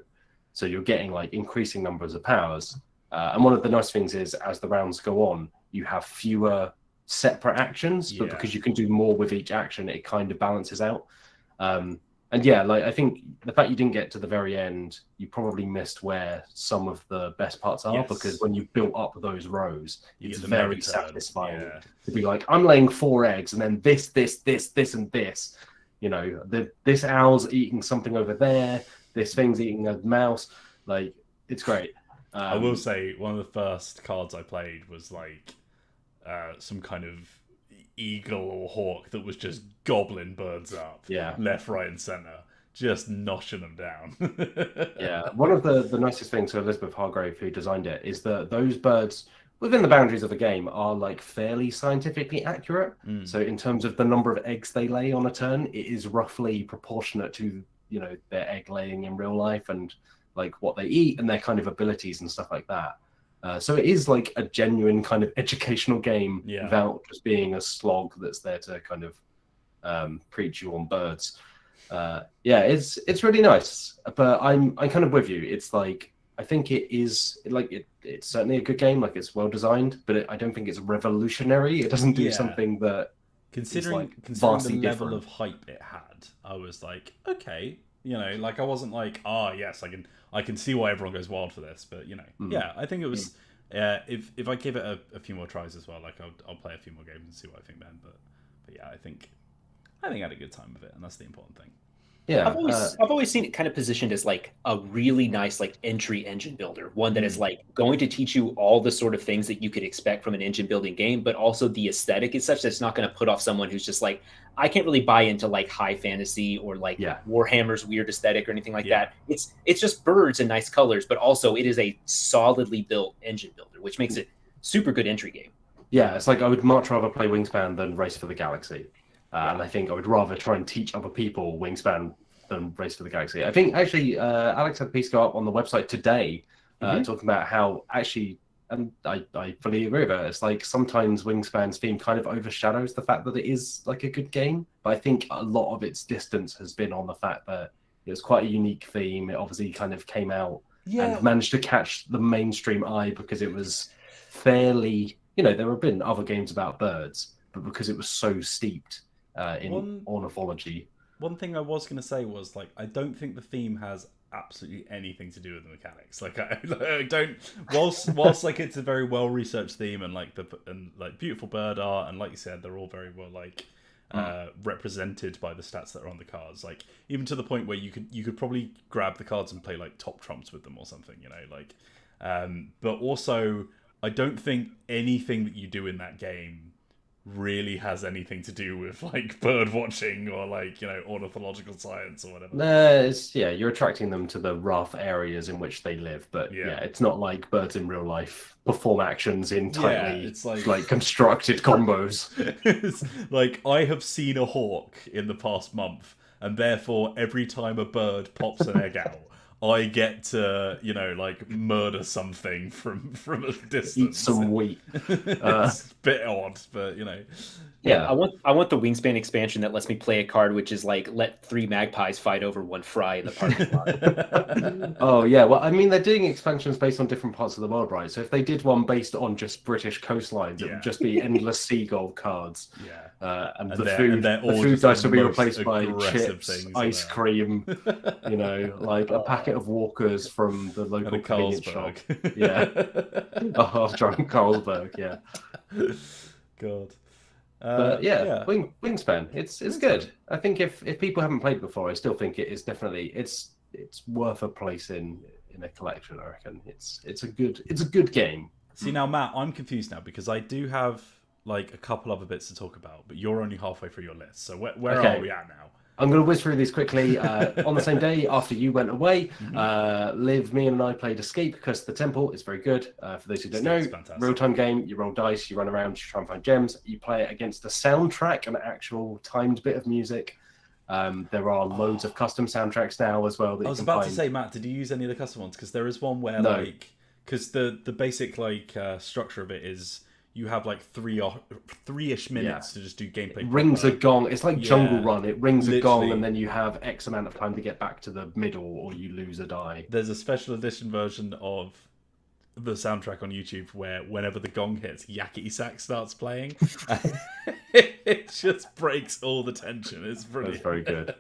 So you're getting like increasing numbers of powers. And one of the nice things is, as the rounds go on, you have fewer separate actions, but because you can do more with each action, it kind of balances out. And yeah, like I think the fact you didn't get to the very end, you probably missed where some of the best parts are, because when you built up those rows, it's very satisfying to be like, I'm laying 4 eggs, and then this, and this. You know, this owl's eating something over there. This thing's eating a mouse. Like, It's great. I will say one of the first cards I played was like some kind of eagle or hawk that was just gobbling birds up, left, right, and center, just noshing them down. Yeah, one of the nicest things to Elizabeth Hargrave, who designed it, is that those birds, within the boundaries of the game, are like fairly scientifically accurate. So in terms of the number of eggs they lay on a turn, it is roughly proportionate to, you know, their egg laying in real life and like what they eat and their kind of abilities and stuff like that. So it is like a genuine kind of educational game without just being a slog that's there to kind of preach you on birds. It's really nice, but I'm kind of with you. It's like, I think it is like it's certainly a good game, like it's well designed, but I don't think it's revolutionary. It doesn't do something that considering the level different. of hype it had, I was like, okay, you know, like I wasn't like, yes, I can see why everyone goes wild for this, but you know, I think it was if I give it a few more tries as well, like I'll play a few more games and see what I think then, but yeah, I think I had a good time with it, and that's the important thing. Yeah, I've always seen it kind of positioned as like a really nice like entry engine builder, one that is like going to teach you all the sort of things that you could expect from an engine building game, but also the aesthetic is such that it's not going to put off someone who's just like, I can't really buy into like high fantasy or like Warhammer's weird aesthetic or anything like that. It's just birds and nice colors, but also it is a solidly built engine builder, which makes it super good entry game. Yeah, it's like I would much rather play Wingspan than Race for the Galaxy. And I think I would rather try and teach other people Wingspan than Race for the Galaxy. I think actually Alex had a piece go up on the website today talking about how actually, and I fully agree with it, it's like sometimes Wingspan's theme kind of overshadows the fact that it is like a good game. But I think a lot of its distance has been on the fact that it was quite a unique theme. It obviously kind of came out and managed to catch the mainstream eye because it was fairly, you know, there have been other games about birds, but because it was so steeped in ornithology. One thing I was going to say was, like, I don't think the theme has absolutely anything to do with the mechanics. Like, I don't. Whilst like it's a very well researched theme and like beautiful bird art and like you said, they're all very well like represented by the stats that are on the cards. Like even to the point where you could probably grab the cards and play like top trumps with them or something. You know, like. But also, I don't think anything that you do in that game really has anything to do with like bird watching or like, you know, ornithological science or whatever. You're attracting them to the rough areas in which they live, but it's not like birds in real life perform actions in tightly it's like constructed combos. It's like I have seen a hawk in the past month, and therefore every time a bird pops an egg out, I get to, you know, like murder something from a distance. Eat some wheat. It's a bit odd, but you know. Yeah, I want the Wingspan expansion that lets me play a card which is like let 3 magpies fight over 1 fry in the parking lot. Oh yeah, well I mean they're doing expansions based on different parts of the world, right? So if they did one based on just British coastlines, it would just be endless seagull cards. And the food dice will be replaced by chips, ice cream, you know, like a packet of Walkers from the local convenience shop. A half-drunk Carlsberg, God. But Wingspan, it's good. I think if people haven't played before, I still think it is definitely it's worth a place in a collection. I reckon it's a good game. See now, Matt, I'm confused now because I do have like a couple other bits to talk about, but you're only halfway through your list. So where are we at now? I'm going to whiz through these quickly. On the same day after you went away, Liv, me and I played Escape Curse of the Temple. It's very good. For those who don't know, real-time game. You roll dice, you run around, you try and find gems. You play it against a soundtrack, an actual timed bit of music. There are loads of custom soundtracks now as well. That I was about to say, Matt, did you use any of the custom ones? Because there is one where like, because the basic like structure of it is, you have like three-ish minutes to just do gameplay. It rings a gong. It's like Jungle Run. It rings a gong, and then you have X amount of time to get back to the middle, or you lose a die. There's a special edition version of the soundtrack on YouTube where whenever the gong hits, Yakety Sax starts playing. It just breaks all the tension. It's brilliant. That's very good.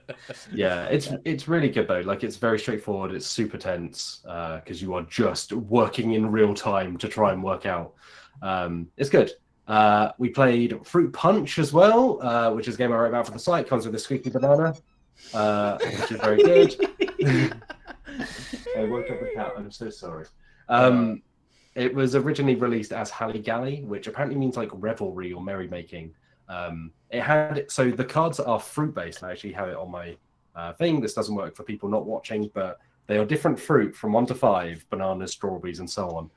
Yeah, it's really good though. Like it's very straightforward. It's super tense because you are just working in real time to try and work out. It's good. We played Fruit Punch as well, which is a game I wrote about for the site. Comes with a squeaky banana, which is very good. I woke up the cat. I'm so sorry. It was originally released as Halligalli, which apparently means like revelry or merrymaking. So the cards are fruit based. I actually have it on my thing. This doesn't work for people not watching, but they are different fruit from 1 to 5, bananas, strawberries, and so on.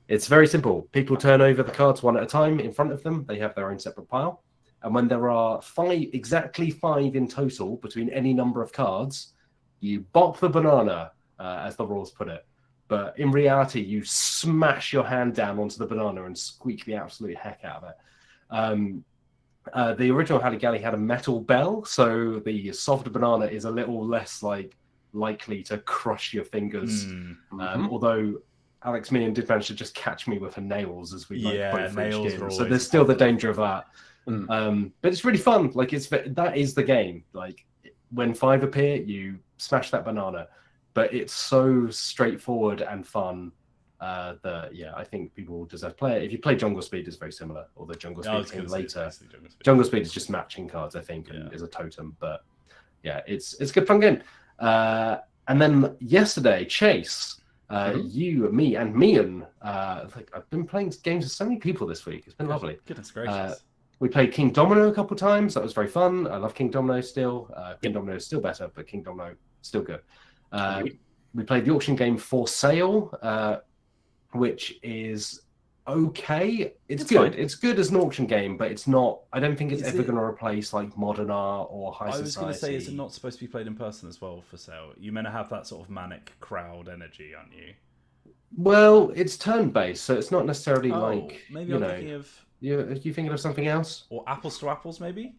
It's very simple. People turn over the cards one at a time in front of them. They have their own separate pile. And when there are exactly five in total between any number of cards, you bop the banana, as the rules put it. But in reality, you smash your hand down onto the banana and squeak the absolute heck out of it. The original Halligalli had a metal bell, so the soft banana is a little less likely to crush your fingers. Although Alex Meehan did manage to just catch me with her nails as we both reached in. So there's still the danger of that. But it's really fun. That is the game. Like when 5 appear, you smash that banana. But it's so straightforward and fun that I think people deserve to play it. If you play Jungle Speed, it's very similar. Although Jungle Speed came later. Jungle Speed is just matching cards, I think, and is a totem. But yeah, it's a good fun game. And then yesterday, Chase, you, me, and Mian. I've been playing games with so many people this week. It's been lovely. Goodness gracious. We played King Domino a couple of times. That was very fun. I love King Domino still. King Domino is still better, but King Domino still good. We played the auction game For Sale, which is okay. It's good. Fine. It's good as an auction game, but it's not. I don't think it's ever going to replace like Modern Art or High Society. I was going to say, is it not supposed to be played in person as well? For Sale, you're meant to have that sort of manic crowd energy, aren't you? Well, it's turn-based, so it's not necessarily maybe I'm thinking of. Are you thinking of something else? Or Apples to Apples, maybe?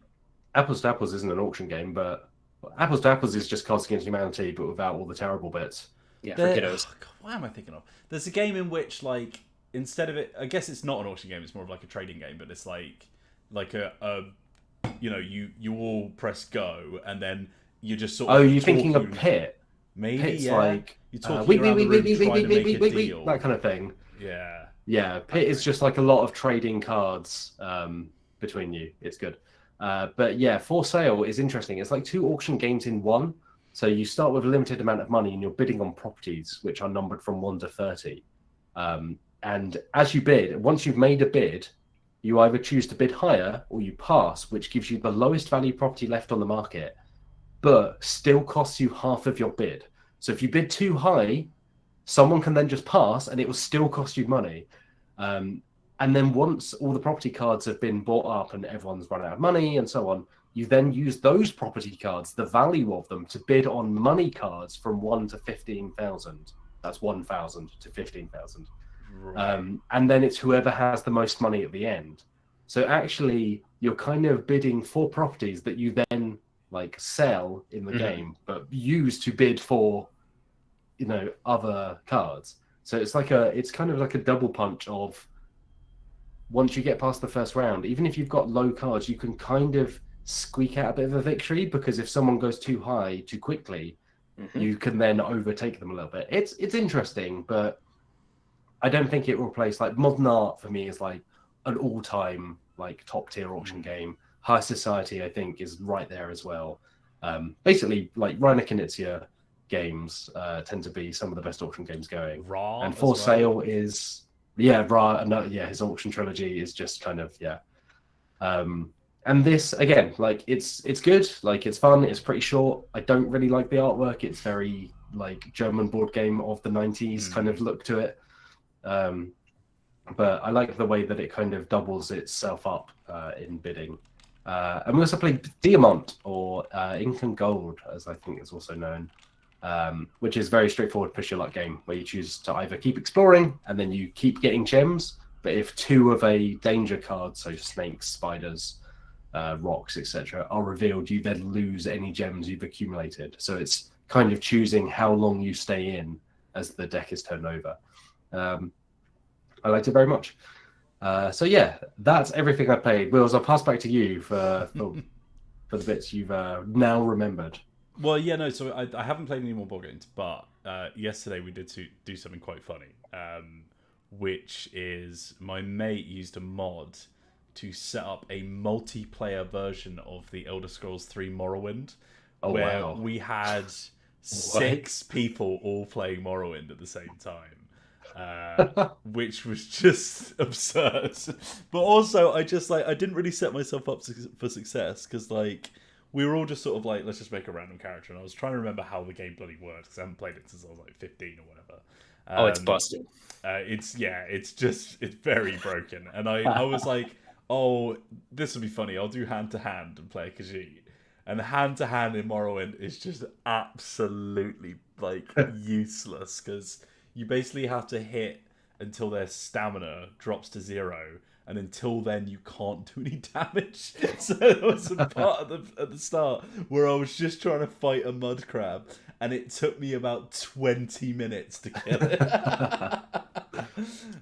Apples to Apples isn't an auction game, but Apples to Apples is just Cards Against Humanity, but without all the terrible bits. Yeah, for kiddos. Oh, God, what am I thinking of? There's a game in which, like, instead of it, I guess it's not an auction game. It's more of like a trading game, but it's like you all press go, and then you just sort of. Oh, you're thinking of Pit? Maybe Pit's like you're talking around the room trying to make a deal. That kind of thing. Yeah. Yeah, Pit is just like a lot of trading cards between you. It's good. But yeah, For Sale is interesting. It's like 2 auction games in one. So you start with a limited amount of money and you're bidding on properties, which are numbered from 1 to 30. And as you bid, once you've made a bid, you either choose to bid higher or you pass, which gives you the lowest value property left on the market, but still costs you half of your bid. So if you bid too high, someone can then just pass and it will still cost you money. And then once all the property cards have been bought up and everyone's run out of money and so on, you then use those property cards, the value of them, to bid on money cards from 1 to 15,000. That's 1,000 to 15,000. Right. And then it's whoever has the most money at the end. So actually, you're kind of bidding for properties that you then like sell in the game, but use to bid for, other cards. So it's kind of like a double punch of, once you get past the first round, even if you've got low cards, you can kind of squeak out a bit of a victory, because if someone goes too high too quickly, you can then overtake them a little bit. It's interesting, but I don't think it will replace, like, Modern Art for me is like an all-time like top tier auction game. High Society, I think, is right there as well. Basically, like Reiner Knizia games tend to be some of the best auction games going. And For Sale is his auction trilogy is just kind of and this again, like it's good, like it's fun, it's pretty short. I don't really like the artwork. It's very like German board game of the 90s kind of look to it. But I like the way that it kind of doubles itself up in bidding. And we also played Diamant, or Ink and Gold, as I think it's also known, which is very straightforward push your luck game, where you choose to either keep exploring and then you keep getting gems, but if 2 of a danger card, so snakes, spiders, rocks, etc., are revealed, you then lose any gems you've accumulated. So it's kind of choosing how long you stay in as the deck is turned over. I liked it very much. So yeah, that's everything I played. Wills, I'll pass back to you for the bits you've now remembered. Well, yeah, no, so I haven't played any more board games, but yesterday we did do something quite funny, which is my mate used a mod to set up a multiplayer version of the Elder Scrolls 3 Morrowind, where we had 6 people all playing Morrowind at the same time, which was just absurd. But also, I didn't really set myself up for success because like we were all just sort of like, let's just make a random character, and I was trying to remember how the game bloody works because I haven't played it since I was like 15 or whatever. It's busted. It's very broken, and I was like, oh, this will be funny. I'll do hand to hand and play a Khajiit. And hand to hand in Morrowind is just absolutely like useless because you basically have to hit until their stamina drops to 0, and until then you can't do any damage. So there was a part at the start where I was just trying to fight a mud crab, and it took me about 20 minutes to kill it.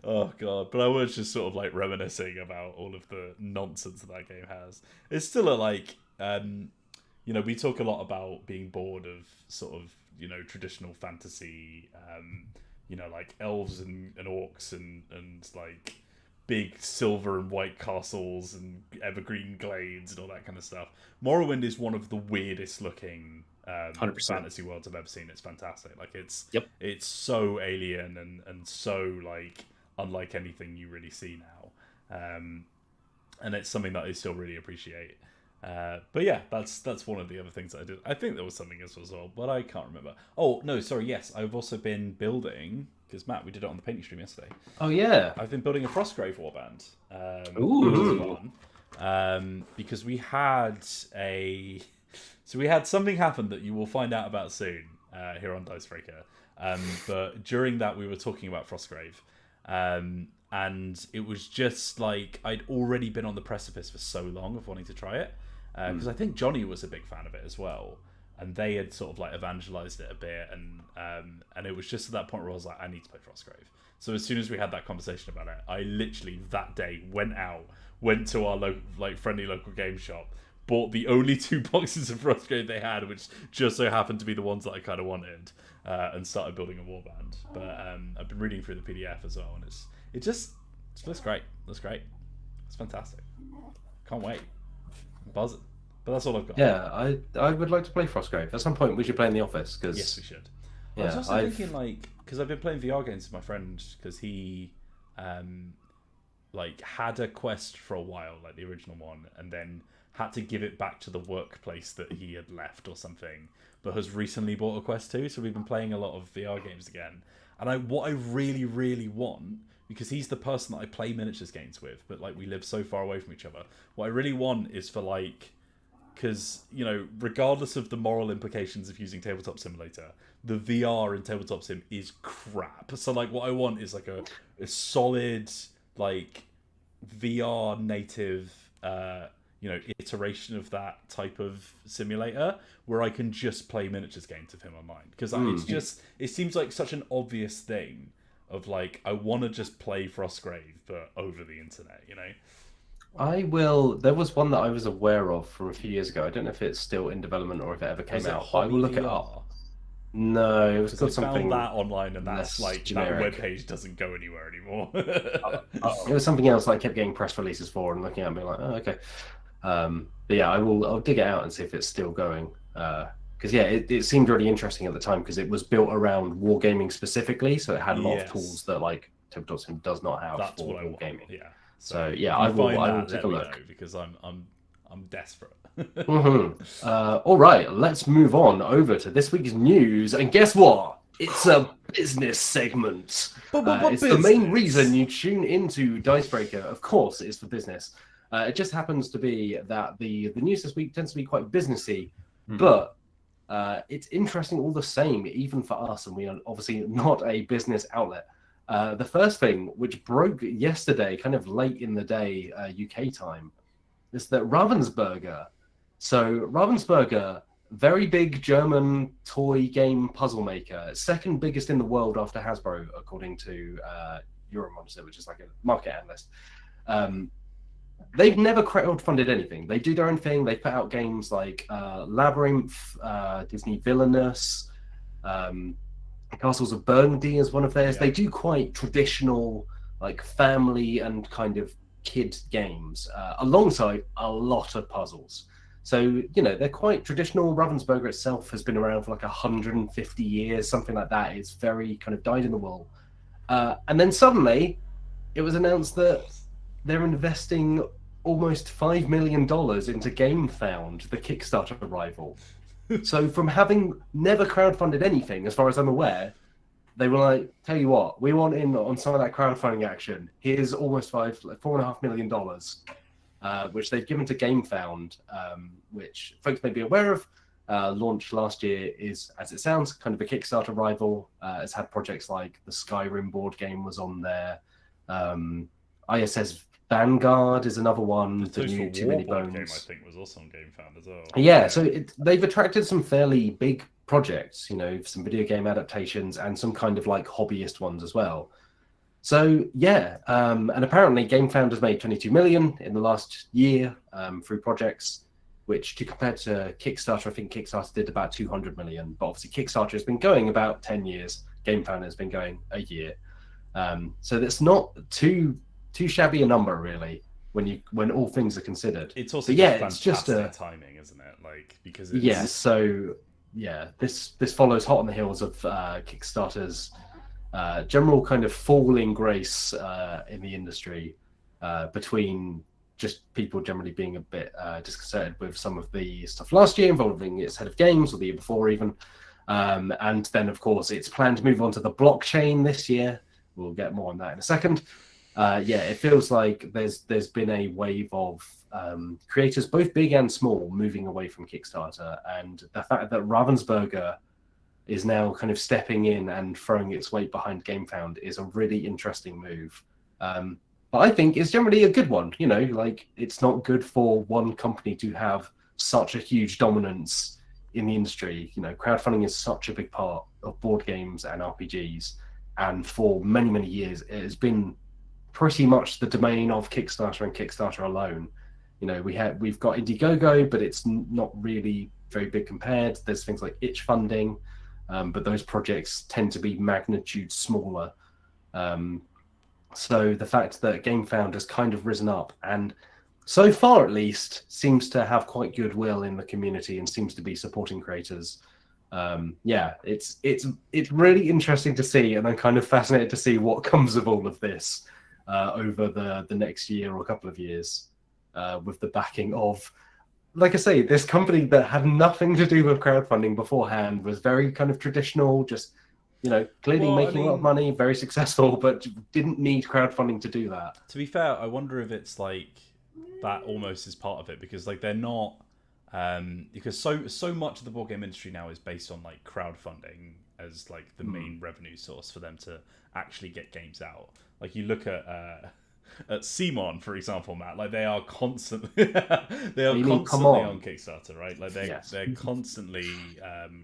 Oh god! But I was just sort of like reminiscing about all of the nonsense that game has. It's still a like. We talk a lot about being bored of sort of, traditional fantasy, like elves and orcs and like big silver and white castles and evergreen glades and all that kind of stuff. Morrowind is one of the weirdest looking 100% fantasy worlds I've ever seen. It's fantastic. Like it's so alien and so like unlike anything you really see now. And it's something that I still really appreciate. But yeah, that's one of the other things that I did. I think there was something else as well, but I can't remember. Oh, no, sorry, yes. I've also been building, because Matt, we did it on the painting stream yesterday. Oh, yeah. I've been building a Frostgrave warband. Ooh. Which was fun. Because we had something happen that you will find out about soon here on Dicebreaker. But during that, we were talking about Frostgrave. And it was just like I'd already been on the precipice for so long of wanting to try it. Because I think Johnny was a big fan of it as well, and they had sort of like evangelized it a bit, and it was just at that point where I was like, I need to play Frostgrave. So as soon as we had that conversation about it, I literally that day went to our friendly local game shop, bought the only 2 boxes of Frostgrave they had, which just so happened to be the ones that I kind of wanted, and started building a warband. But I've been reading through the PDF as well, and it looks great. Looks great. It's fantastic. Can't wait. I'm buzzing. But that's all I've got. Yeah, I would like to play Frostgrave. At some point, we should play in the office. Cause, yes, we should. Yeah, I was also thinking, like, because I've been playing VR games with my friend, because he had a Quest for a while, like the original one, and then had to give it back to the workplace that he had left or something, but has recently bought a Quest 2, so we've been playing a lot of VR games again. And what I really, really want, because he's the person that I play miniatures games with, but like we live so far away from each other, what I really want is for like, because, regardless of the moral implications of using Tabletop Simulator, the VR in Tabletop Sim is crap. So like what I want is like a solid like VR native iteration of that type of simulator where I can just play miniatures games of him online, because it seems like such an obvious thing of like I want to just play Frostgrave but over the internet. There was one that I was aware of from a few years ago. I don't know if it's still in development or if it ever came out. I will look it up. No, it was called something. I found that online, and that's like generic. that webpage doesn't go anywhere anymore. It was something else I kept getting press releases for and looking at me like, oh, okay. But yeah, I'll dig it out and see if it's still going. Because it seemed really interesting at the time because it was built around wargaming specifically, so it had a lot of tools that like Tabletop Sim does not have. That's for what I want. Wargaming. Yeah. So yeah, I will take a look because I'm desperate. All right, let's move on over to this week's news, and guess what? It's a business segment. It's the main reason you tune into Dicebreaker. Of course, it is for business. It just happens to be that the news this week tends to be quite businessy, but it's interesting all the same, even for us, and we are obviously not a business outlet. The first thing, which broke yesterday, kind of late in the day, UK time, is that Ravensburger. So Ravensburger, very big German toy game puzzle maker, second biggest in the world after Hasbro, according to Euromonitor, which is like a market analyst. They've never crowdfunded anything. They do their own thing. They put out games like Labyrinth, Disney Villainous, Castles of Burgundy is one of theirs. Yeah. They do quite traditional, like family and kind of kid games, alongside a lot of puzzles. So, you know, they're quite traditional. Ravensburger itself has been around for like 150 years, something like that. It's very kind of dyed in the wool. And then suddenly it was announced that they're investing almost $5 million into Gamefound, the Kickstarter rival. So from having never crowdfunded anything, as far as I'm aware, they were like, tell you what, we want in on some of that crowdfunding action. Here's almost $4.5 million, which they've given to Gamefound, which folks may be aware of. Launched last year, is, as it sounds, kind of a Kickstarter rival. It's had projects like the Skyrim board game was on there. ISS Vanguard is another one. The new Too Many Bones game, I think, was also on Gamefound as well. Yeah, so they've attracted some fairly big projects, you know, some video game adaptations and some kind of like hobbyist ones as well. So yeah, and apparently Gamefound has made 22 million in the last year through projects, which to compare to Kickstarter, I think Kickstarter did about 200 million. But obviously Kickstarter has been going about 10 years. Gamefound has been going a year. So that's not too shabby a number, really, when all things are considered. It's also it's just timing, isn't it? Like, because it's... this follows hot on the heels of Kickstarter's general kind of falling grace in the industry, between just people generally being a bit disconcerted with some of the stuff last year involving its head of games, or the year before even, and then of course it's planned to move on to the blockchain this year. We'll get more on that in a second. It feels like there's been a wave of creators, both big and small, moving away from Kickstarter, and the fact that Ravensburger is now kind of stepping in and throwing its weight behind Gamefound is a really interesting move. But I think it's generally a good one. You know, like, it's not good for one company to have such a huge dominance in the industry. You know, crowdfunding is such a big part of board games and RPGs, and for many, many years it has been pretty much the domain of Kickstarter and Kickstarter alone. You know, we've got Indiegogo, but it's not really very big compared. There's things like itch funding, but those projects tend to be magnitude smaller. So the fact that Gamefound has kind of risen up, and so far at least seems to have quite goodwill in the community and seems to be supporting creators. It's really interesting to see, and I'm kind of fascinated to see what comes of all of this over the next year or a couple of years, with the backing of, like I say, this company that had nothing to do with crowdfunding beforehand, was very kind of traditional, just, you know, clearly making a lot of money, very successful, but didn't need crowdfunding to do that. To be fair, I wonder if it's like that almost is part of it, because like they're not, because so much of the board game industry now is based on like crowdfunding as like the main revenue source for them to actually get games out. Like, you look at Simon, for example, Matt, like they are constantly on Kickstarter, right? Like they're constantly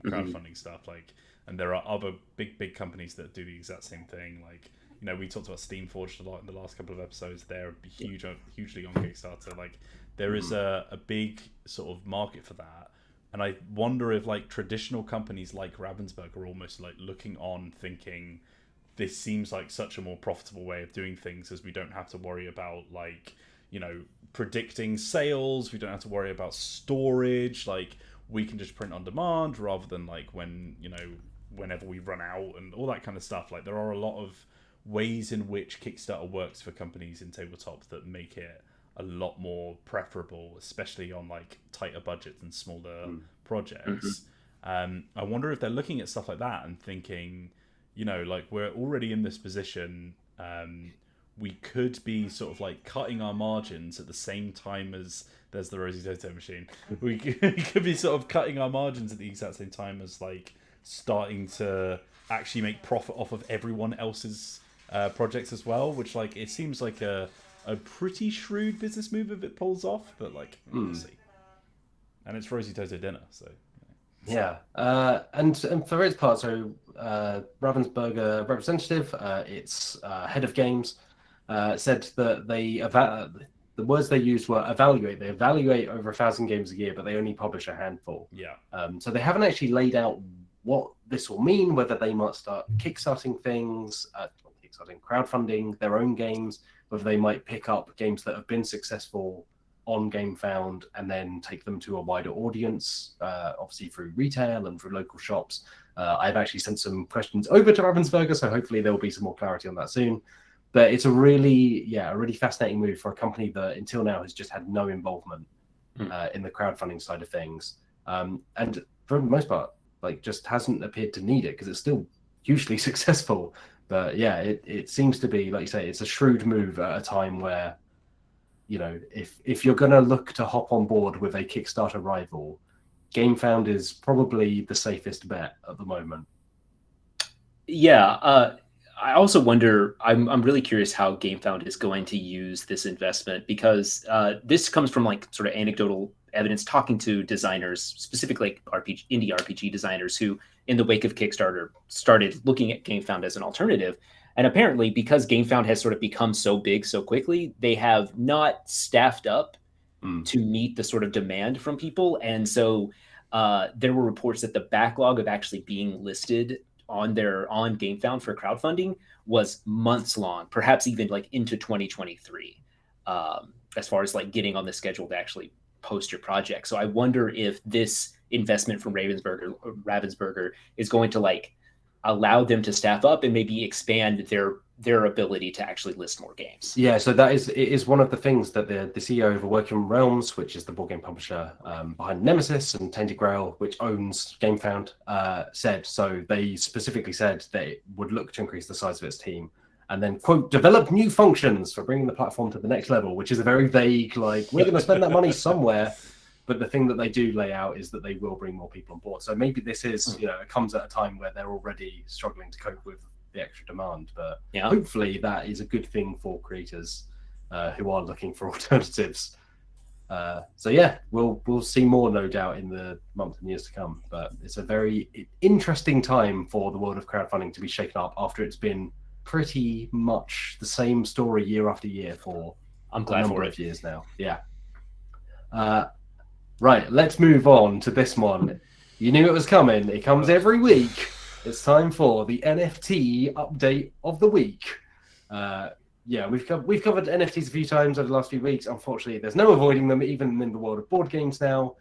crowdfunding stuff, like, and there are other big companies that do the exact same thing. Like, you know, we talked about Steamforged a lot in the last couple of episodes. They're hugely on Kickstarter. Like, there is a big sort of market for that. And I wonder if like traditional companies like Ravensburger are almost like looking on, thinking, this seems like such a more profitable way of doing things, as we don't have to worry about, like, you know, predicting sales. We don't have to worry about storage. Like, we can just print on demand, rather than like when, you know, whenever we run out and all that kind of stuff. Like, there are a lot of ways in which Kickstarter works for companies in tabletop that make it a lot more preferable, especially on like tighter budgets and smaller projects. I wonder if they're looking at stuff like that and thinking, you know, like, we're already in this position. We could be sort of like cutting our margins at the same time as there's the Rosie Toto machine. We could be sort of cutting our margins at the exact same time as like starting to actually make profit off of everyone else's projects as well, which, like, it seems like a pretty shrewd business move if it pulls off, but like, we'll see. And it's Rosie Toto dinner, so. Yeah, and for its part, so Ravensburger representative, its head of games, said that the words they used were evaluate. They evaluate over 1,000 games a year, but they only publish a handful. Yeah. So they haven't actually laid out what this will mean, whether they might start kickstarting things, crowdfunding their own games, whether they might pick up games that have been successful on Gamefound and then take them to a wider audience, obviously through retail and through local shops. I've actually sent some questions over to Ravensburger, so hopefully there will be some more clarity on that soon. But it's a really fascinating move for a company that until now has just had no involvement in the crowdfunding side of things, and for the most part, like, just hasn't appeared to need it because it's still hugely successful. But yeah, it seems to be, like you say, it's a shrewd move at a time where, you know, if you're going to look to hop on board with a Kickstarter rival, Gamefound is probably the safest bet at the moment. Yeah, I also wonder, I'm really curious how Gamefound is going to use this investment, because this comes from like sort of anecdotal evidence, talking to designers, specifically like indie RPG designers who, in the wake of Kickstarter, started looking at Gamefound as an alternative. And apparently, because Gamefound has sort of become so big so quickly, they have not staffed up to meet the sort of demand from people. And so there were reports that the backlog of actually being listed on Gamefound for crowdfunding was months long, perhaps even like into 2023, as far as like getting on the schedule to actually post your project. So I wonder if this investment from Ravensburger is going to like allow them to staff up and maybe expand their ability to actually list more games. Yeah, so it is one of the things that the CEO of Working Realms, which is the board game publisher behind Nemesis and Tainted Grail, which owns Gamefound, said. So they specifically said they would look to increase the size of its team and then, quote, develop new functions for bringing the platform to the next level, which is a very vague, like, we're going to spend that money somewhere. But the thing that they do lay out is that they will bring more people on board. So maybe this is, you know, it comes at a time where they're already struggling to cope with the extra demand. But hopefully that is a good thing for creators who are looking for alternatives. So yeah, we'll see more, no doubt, in the months and years to come. But it's a very interesting time for the world of crowdfunding to be shaken up after it's been pretty much the same story year after year for a number of years now. Yeah. Right, let's move on to this one. You knew it was coming. It comes every week. It's time for the NFT update of the week. Yeah, we've covered NFTs a few times over the last few weeks. Unfortunately, there's no avoiding them, even in the world of board games now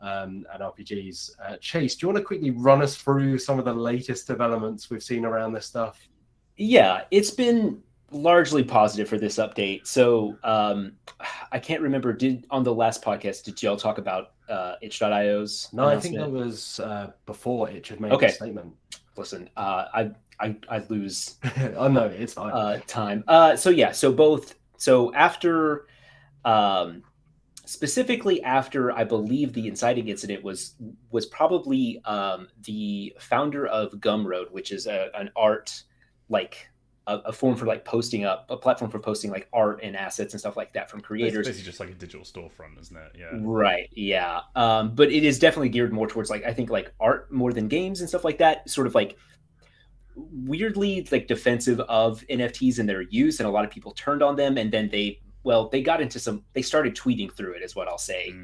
and RPGs. Chase, do you want to quickly run us through some of the latest developments we've seen around this stuff? Yeah, it's been largely positive for this update. So I can't remember, on the last podcast, did y'all talk about itch.io's No, I think that was before Itch had made a statement. Listen, I lose oh no, it's fine. Time. So after specifically after, I believe, the inciting incident was probably the founder of Gumroad, which is an art, like a form for like posting up, a platform for posting like art and assets and stuff like that from creators. It's basically just like a digital storefront, isn't it? Yeah. Right. Yeah. But it is definitely geared more towards, like, I think, like art more than games and stuff like that. Sort of like weirdly like defensive of NFTs and their use, and a lot of people turned on them, and then they started tweeting through it, is what I'll say.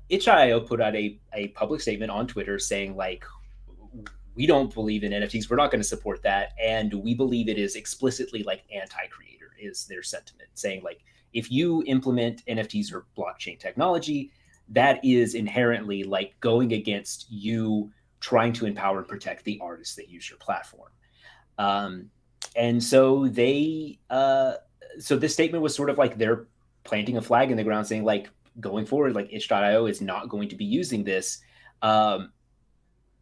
Itch.io put out a public statement on Twitter saying, like, we don't believe in NFTs. We're not going to support that. And we believe it is explicitly like anti-creator, is their sentiment, saying, like, if you implement NFTs or blockchain technology, that is inherently like going against you trying to empower and protect the artists that use your platform. And so so this statement was sort of like they're planting a flag in the ground, saying, like, going forward, like, itch.io is not going to be using this,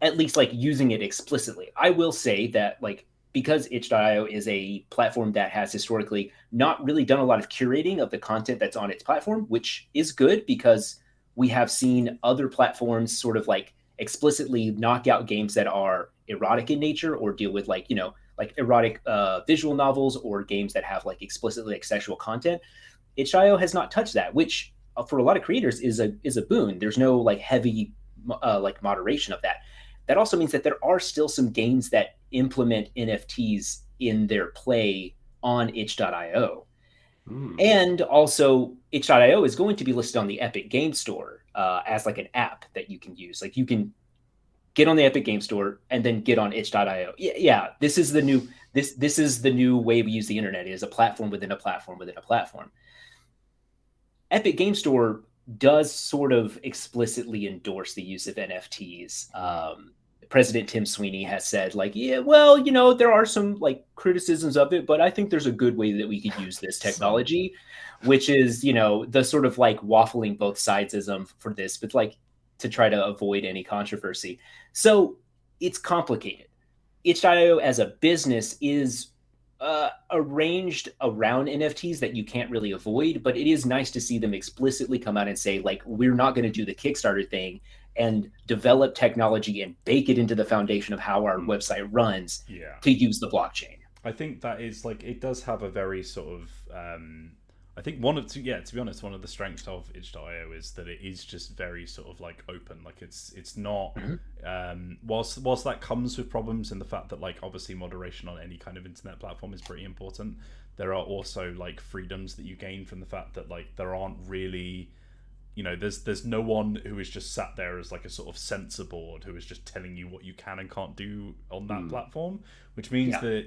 at least like using it explicitly. I will say that, like, because itch.io is a platform that has historically not really done a lot of curating of the content that's on its platform, which is good, because we have seen other platforms sort of like explicitly knock out games that are erotic in nature, or deal with, like, you know, like erotic visual novels, or games that have like explicitly like sexual content. Itch.io has not touched that, which for a lot of creators is a boon. There's no like heavy like moderation of that. That also means that there are still some games that implement NFTs in their play on itch.io. And also, itch.io is going to be listed on the Epic Game Store as like an app that you can use. Like, you can get on the Epic Game Store and then get on itch.io. Yeah, this is the new this is the new way we use the internet, is a platform within a platform within a platform. Epic Game Store does sort of explicitly endorse the use of NFTs. President Tim Sweeney has said, like, yeah, well, there are some like criticisms of it, but I think there's a good way that we could use this technology, which is, the sort of like waffling both sidesism for this, but like to try to avoid any controversy. So it's complicated. Itch.io as a business is arranged around NFTs that you can't really avoid, but it is nice to see them explicitly come out and say, like, we're not going to do the Kickstarter thing and develop technology and bake it into the foundation of how our website runs to use the blockchain. I think that is like, it does have a very sort of I think to be honest, one of the strengths of itch.io is that it is just very sort of like open. Like it's not whilst that comes with problems in the fact that like obviously moderation on any kind of internet platform is pretty important, there are also like freedoms that you gain from the fact that like there aren't really, there's no one who is just sat there as like a sort of censor board who is just telling you what you can and can't do on that platform, which means that,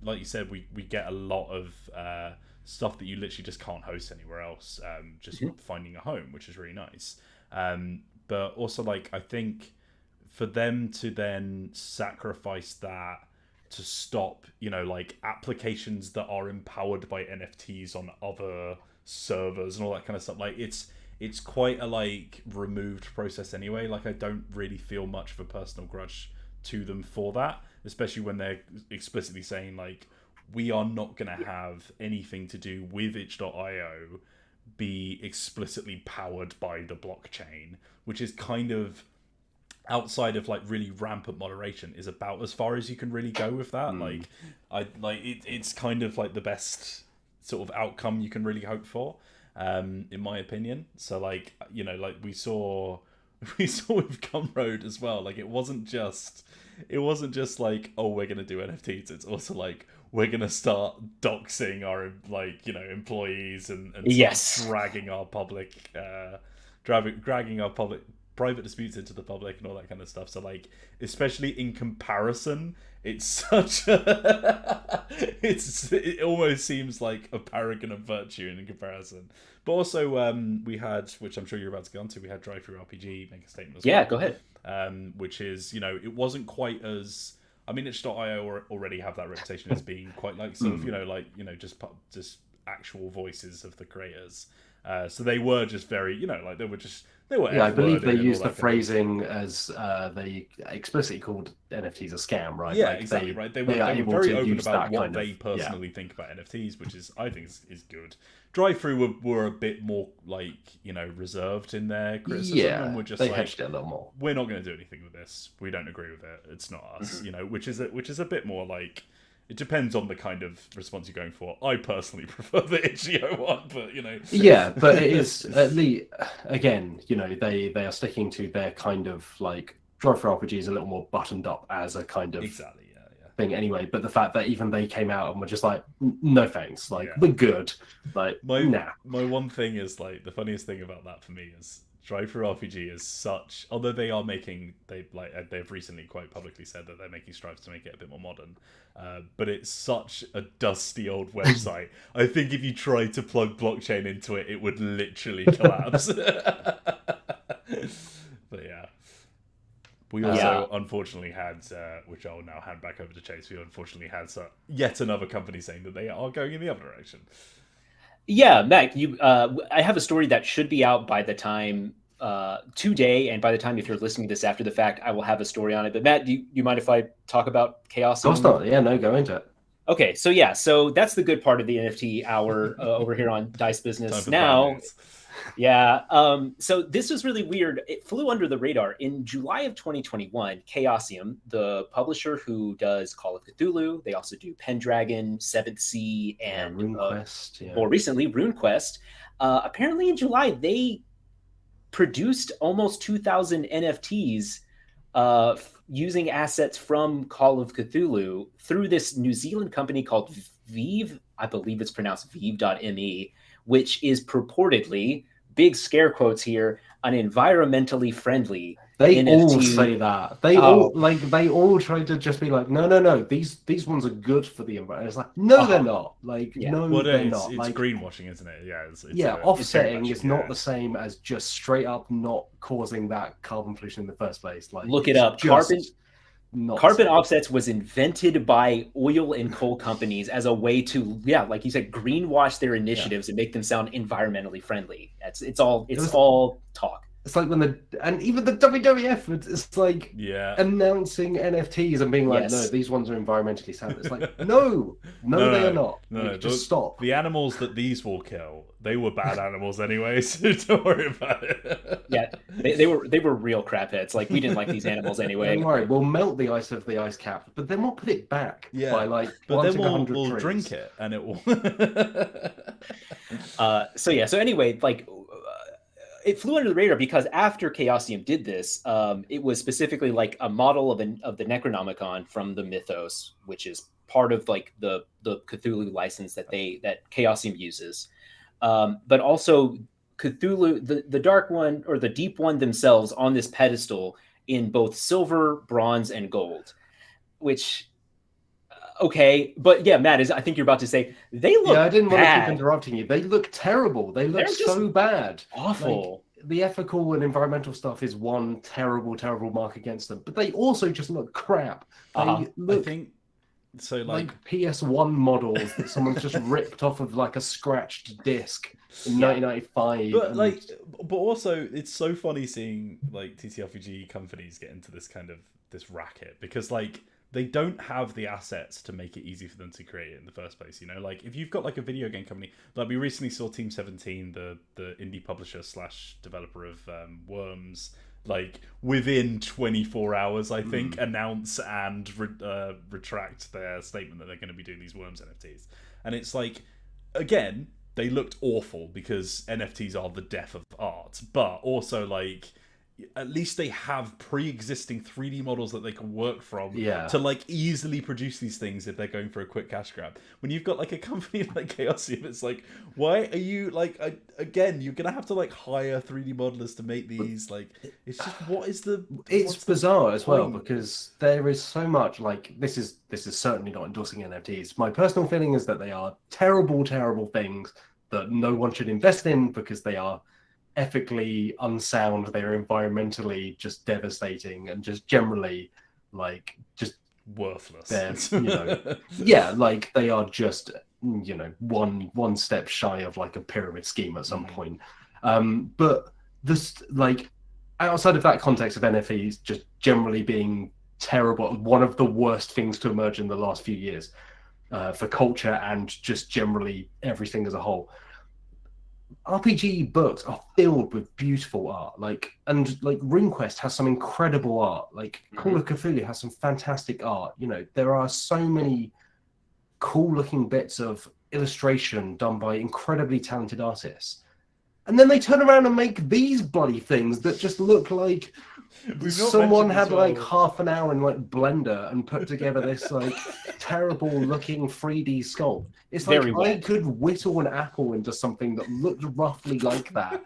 like you said, we get a lot of stuff that you literally just can't host anywhere else, just finding a home, which is really nice. But also, like, I think for them to then sacrifice that to stop, like applications that are empowered by NFTs on other servers and all that kind of stuff, like it's quite a like removed process anyway. Like I don't really feel much of a personal grudge to them for that, especially when they're explicitly saying like, we are not going to have anything to do with itch.io be explicitly powered by the blockchain, which is kind of outside of like really rampant moderation, is about as far as you can really go with that. It's kind of like the best sort of outcome you can really hope for, in my opinion. So like, like we saw with Gumroad as well, like it wasn't just like, oh, we're going to do NFTs. It's also like, we're going to start doxing our like, employees and dragging our public private disputes into the public and all that kind of stuff. So like, especially in comparison, it's such a it almost seems like a paragon of virtue in comparison. But also we had, which I'm sure you're about to get onto, we had Drive-Thru-RPG make a statement as well. Yeah, go ahead. Which is, it wasn't quite as, I mean, itch.io already have that reputation as being quite like sort of, just actual voices of the creators. So they were just very, they were. Yeah, I believe they used the phrasing as they explicitly called NFTs a scam, right? Yeah, like exactly, right. They were very open about what they personally think about NFTs, which is, I think, is good. Drive-Thru were a bit more like, reserved in their criticism, and were just they like, hedged it a little more. We're not going to do anything with this. We don't agree with it. It's not us, which is a bit more like, it depends on the kind of response you're going for. I personally prefer the itch.io one, but Yeah, but it is at least, again, they are sticking to their kind of like, Drive-Thru-RPG is a little more buttoned up as a kind of thing anyway. But the fact that even they came out and were just like, no thanks, like we're good, like nah. My one thing is like, the funniest thing about that for me is Drive-Thru-RPG is such, although they've recently quite publicly said that they're making strides to make it a bit more modern, but it's such a dusty old website. I think if you tried to plug blockchain into it, it would literally collapse. But yeah, we also unfortunately had, which I'll now hand back over to Chase, we unfortunately had yet another company saying that they are going in the other direction. Yeah, Mac, I have a story that should be out by the time today, and by the time if you're listening to this after the fact, I will have a story on it. But Matt, do you mind if I talk about Chaos? Of course not. Yeah, no, go into it. Okay, so that's the good part of the NFT hour over here on Dice Business now. Yeah, so this was really weird. It flew under the radar. In July of 2021, Chaosium, the publisher who does Call of Cthulhu, they also do Pendragon, Seventh Sea, and RuneQuest. More recently, RuneQuest. Apparently in July, they produced almost 2,000 NFTs using assets from Call of Cthulhu through this New Zealand company called Vive. I believe it's pronounced Vive.me, which is purportedly, big scare quotes here, an environmentally friendly They NFT. all say that. They all try to just be like, no. These ones are good for the environment. It's like, no, they're not. Like, no, they're not. It's like greenwashing, isn't it? Yeah. Offsetting is not the same as just straight up not causing that carbon pollution in the first place. Like, look it up. Carbon offsets was invented by oil and coal companies as a way to, like you said, greenwash their initiatives and make them sound environmentally friendly. It's all talk. It's like and even the WWF, it's like announcing NFTs and being like, no, these ones are environmentally sound. It's like, no, they are not. Just stop. The animals that these will kill, they were bad animals anyway, so don't worry about it. Yeah, they were real crapheads. Like, we didn't like these animals anyway. Don't worry, we'll melt the ice of the ice cap, but then we'll put it back by like but then we'll trees. Drink it, and it will. So anyway, like. It flew under the radar because after Chaosium did this, it was specifically like a model of the Necronomicon from the Mythos, which is part of like the Cthulhu license that Chaosium uses. But also Cthulhu, the Dark One or the Deep One themselves on this pedestal in both silver, bronze, and gold, which. Okay, but Matt, I think you're about to say they look. Yeah, I didn't bad. want to keep interrupting you. They look terrible. They look so bad. Awful. Like, the ethical and environmental stuff is one terrible, terrible mark against them. But they also just look crap. They look like PS1 models that someone's just ripped off of like a scratched disc in 1995. But also it's so funny seeing like TTRPG companies get into this kind of this racket because like. They don't have the assets to make it easy for them to create it in the first place. You know, like if you've got like a video game company, like we recently saw Team 17, the indie publisher / developer of Worms, like within 24 hours, I think, announce and retract their statement that they're going to be doing these Worms NFTs. And it's like, again, they looked awful because NFTs are the death of art, but also like. At least they have pre-existing 3D models that they can work from to like easily produce these things if they're going for a quick cash grab. When you've got like a company like Chaosium, it's like, why are you like again? You're gonna have to like hire 3D modelers to make these. Like, it's just It's bizarre as well because there is so much like this is certainly not endorsing NFTs. My personal feeling is that they are terrible, terrible things that no one should invest in because they are. Ethically unsound, they're environmentally just devastating and just generally like just worthless. They're like they are just one step shy of like a pyramid scheme at some point. But this like outside of that context of NFTs just generally being terrible, one of the worst things to emerge in the last few years for culture and just generally everything as a whole. RPG books are filled with beautiful art, and RuneQuest has some incredible art. Like Call of Cthulhu has some fantastic art. You know, there are so many cool-looking bits of illustration done by incredibly talented artists, and then they turn around and make these bloody things that just look like someone had like half an hour in like Blender and put together this like terrible-looking 3D sculpt. It's like I could whittle an apple into something that looked roughly like that.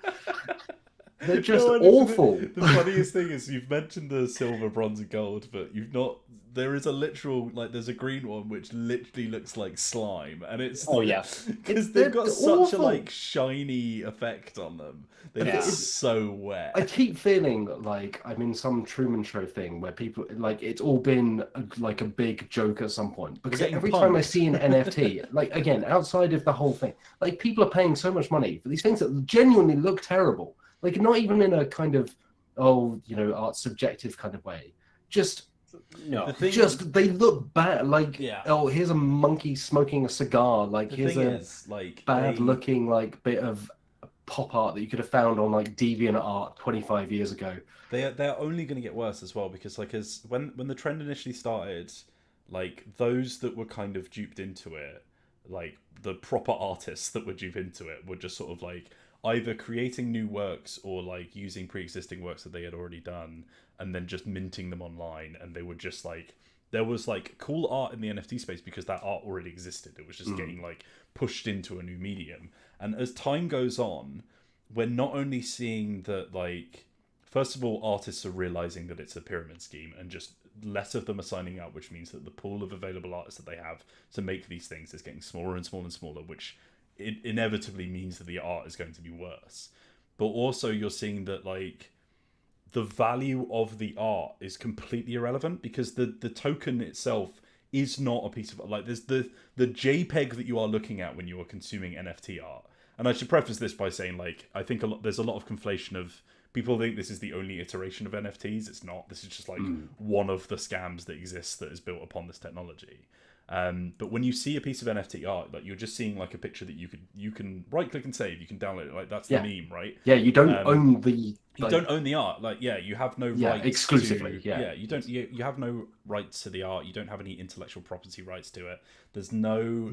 They're just awful. The funniest thing is you've mentioned the silver, bronze, and gold, but you've not. There is a literal there's a green one which literally looks like slime, and it's because they've got such a shiny effect on them. They look so wet. I keep feeling like I'm in some Truman Show thing where people it's all been like a big joke at some point. Because every time I see an NFT, again outside of the whole thing, people are paying so much money for these things that genuinely look terrible. Not even in a kind of art subjective kind of way. Just. No, they look bad. Here's a monkey smoking a cigar. Here's a bad-looking bit of pop art that you could have found on DeviantArt 25 years ago. They're only going to get worse as well because when the trend initially started, those that were kind of duped into it, the proper artists that were duped into it, were just sort of either creating new works or using pre-existing works that they had already done and then just minting them online, and they were just there was cool art in the NFT space because that art already existed. It was just getting pushed into a new medium. And as time goes on, we're not only seeing that first of all, artists are realizing that it's a pyramid scheme, and just less of them are signing up, which means that the pool of available artists that they have to make these things is getting smaller and smaller and smaller, which inevitably means that the art is going to be worse. But also you're seeing that like the value of the art is completely irrelevant, because the token itself is not a piece of, like, there's the JPEG that you are looking at when you are consuming NFT art. And I should preface this by saying, like, I think there's a lot of conflation of people think this is the only iteration of NFTs. It's not. This is just like one of the scams that exists that is built upon this technology. But when you see a piece of NFT art, like, you're just seeing like a picture that you can right click and save. You can download it. Like, that's the meme, right? Yeah, you don't own the. You don't own the art. Like, you have no rights exclusively. You don't. You have no rights to the art. You don't have any intellectual property rights to it. There's no.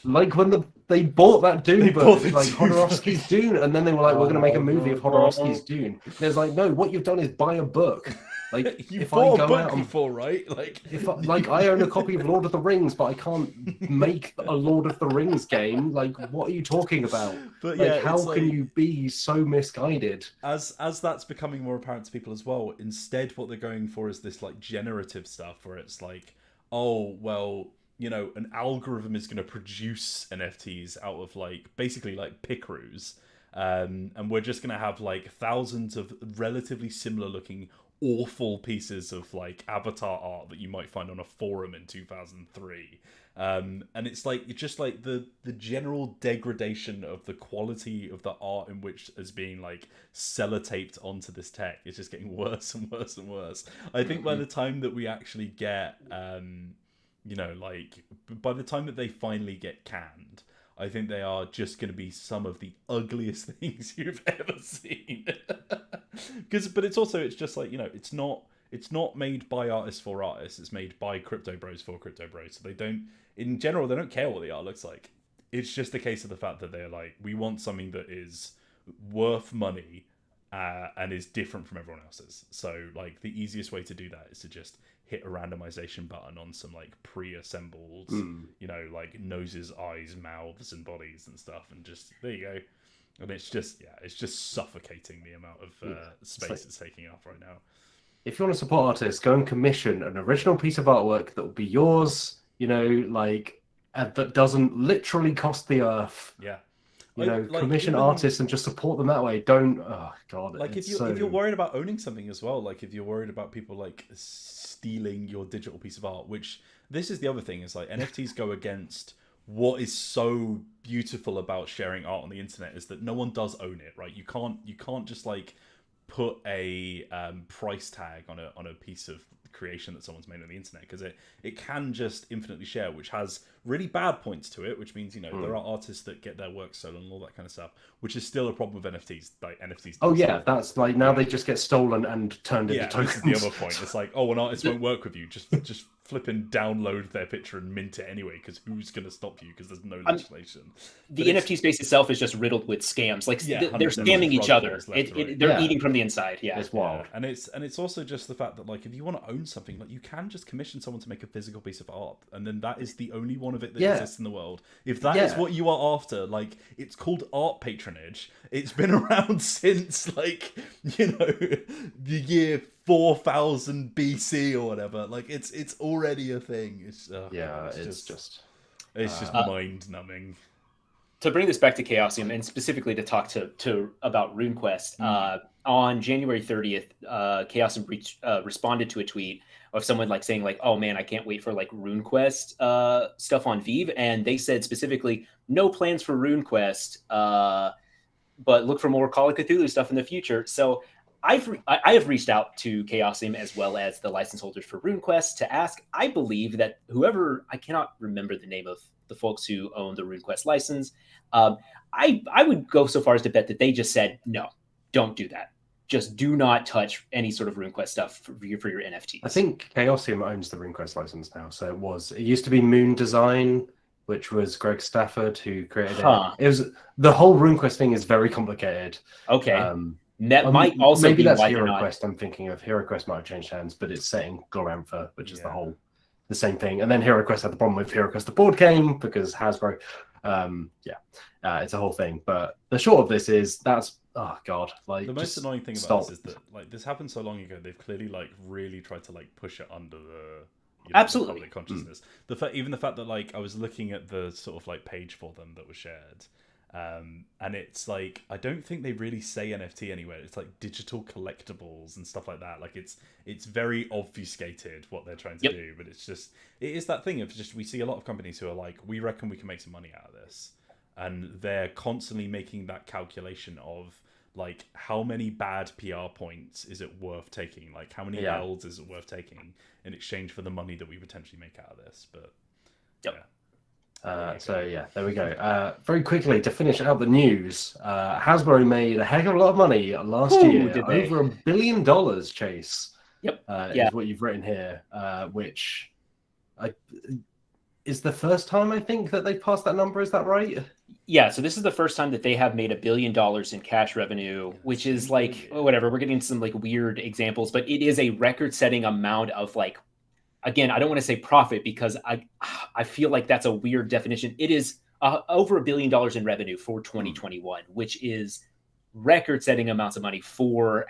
Like when they bought that Dune book, like Hodorowski's Dune, and then they were like, "We're going to make a movie of Hodorowski's Dune." There's like, no, what you've done is buy a book. Like, you if bought I a go book out before, right? Like, if I own a copy of Lord of the Rings, but I can't make a Lord of the Rings game. Like, what are you talking about? But like, how can you be so misguided? As that's becoming more apparent to people as well, instead what they're going for is this like generative stuff, where it's like, oh well, you know, an algorithm is going to produce NFTs out of like basically like pickaroos, and we're just going to have like thousands of relatively similar looking awful pieces of like avatar art that you might find on a forum in 2003, and it's like, it's just like the general degradation of the quality of the art in which is being like sellotaped onto this tech is just getting worse and worse and worse. I think by the time that we actually get you know, like by the time that they finally get canned, I think they are just going to be some of the ugliest things you've ever seen. But it's also, it's just like, you know, it's not made by artists for artists. It's made by crypto bros for crypto bros. So they don't, in general, they don't care what the art looks like. It's just a case of the fact that they're like, we want something that is worth money and is different from everyone else's. So like the easiest way to do that is to just hit a randomization button on some like pre-assembled, you know, like noses, eyes, mouths, and bodies and stuff, and just there you go. And it's just suffocating the amount of space it's taking up right now. If you want to support artists, go and commission an original piece of artwork that will be yours, you know, like that doesn't literally cost the earth. Yeah. You know, like, commission artists and just support them that way. Don't, oh god. Like if you're worried about owning something as well, like if you're worried about people like stealing your digital piece of art, which this is the other thing, is like NFTs go against what is so beautiful about sharing art on the internet, is that no one does own it, right? You can't just like put a price tag on a piece of creation that someone's made on the internet, because it can just infinitely share, which has really bad points to it, which means, you know, there are artists that get their work stolen and all that kind of stuff, which is still a problem with NFTs. Like NFTs. Oh yeah, that's like now they just get stolen and turned into tokens. This is the other point. It's like, oh, an artist won't work with you. Just flipping download their picture and mint it anyway, because who's going to stop you? Because there's no legislation. The NFT space itself is just riddled with scams. Like they're scamming each other. They're eating from the inside. Yeah, it's wild. And it's also just the fact that like if you want to own something, like you can just commission someone to make a physical piece of art, and then that is the only one of it that exists in the world. If that is what you are after, like it's called art patronage. It's been around since like, you know, the year 4000 BC or whatever. Like it's already a thing. It's just mind numbing. To bring this back to Chaosium, and specifically to talk to about RuneQuest, on January 30th, Chaosium responded to a tweet of someone like saying like, oh man, I can't wait for like RuneQuest stuff on Vive, and they said specifically no plans for RuneQuest, but look for more Call of Cthulhu stuff in the future. So I have reached out to Chaosium as well as the license holders for RuneQuest to ask. I believe that whoever, I cannot remember the name of the folks who own the RuneQuest license, I would go so far as to bet that they just said, no, don't do that. Just do not touch any sort of RuneQuest stuff for your NFTs. I think Chaosium owns the RuneQuest license now. So it used to be Moon Design, which was Greg Stafford who created it. It was, the whole RuneQuest thing is very complicated. Okay. That might also maybe be that's why HeroQuest. I'm thinking of HeroQuest might have changed hands, but it's setting Glorantha, which is the same thing. And then HeroQuest had the problem with HeroQuest the board game because Hasbro. It's a whole thing. But the short of this is that's oh god, like the most annoying thing about this is that like this happened so long ago. They've clearly like really tried to like push it under the absolutely the public consciousness. Even the fact that like I was looking at the sort of like page for them that was shared. And it's like I don't think they really say NFT anywhere. It's like digital collectibles and stuff like that. Like it's very obfuscated what they're trying to do, but it is that thing of just we see a lot of companies who are like, we reckon we can make some money out of this, and they're constantly making that calculation of like how many bad PR points is it worth taking, like how many L's is it worth taking in exchange for the money that we potentially make out of this. But there we go. Very quickly to finish out the news, Hasbro made a heck of a lot of money last year. Over $1 billion, Chase. Is what you've written here, which is the first time I think that they've passed that number. Is that right? Yeah. So this is the first time that they have made $1 billion in cash revenue, which is like whatever. We're getting some like weird examples, but it is a record-setting amount of like. Again, I don't want to say profit because I feel like that's a weird definition. It is over $1 billion in revenue for 2021, which is record-setting amounts of money for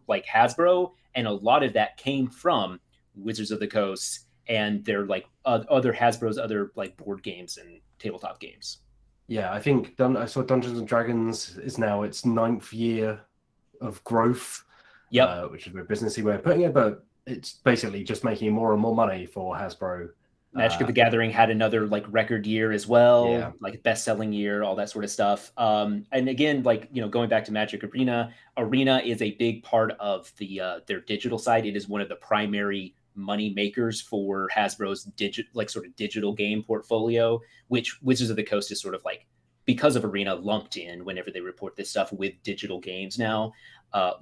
like Hasbro, and a lot of that came from Wizards of the Coast and their like other Hasbro's other like board games and tabletop games. Yeah, I think I saw Dungeons and Dragons is now its 9th year of growth. Which is a very businessy way of putting it, but it's basically just making more and more money for Hasbro. Magic the Gathering had another like record year as well, like best-selling year, all that sort of stuff. And again, like going back to Magic Arena is a big part of the their digital side. It is one of the primary money makers for Hasbro's digital game portfolio, which Wizards of the Coast is sort of like, because of Arena, lumped in whenever they report this stuff with digital games now.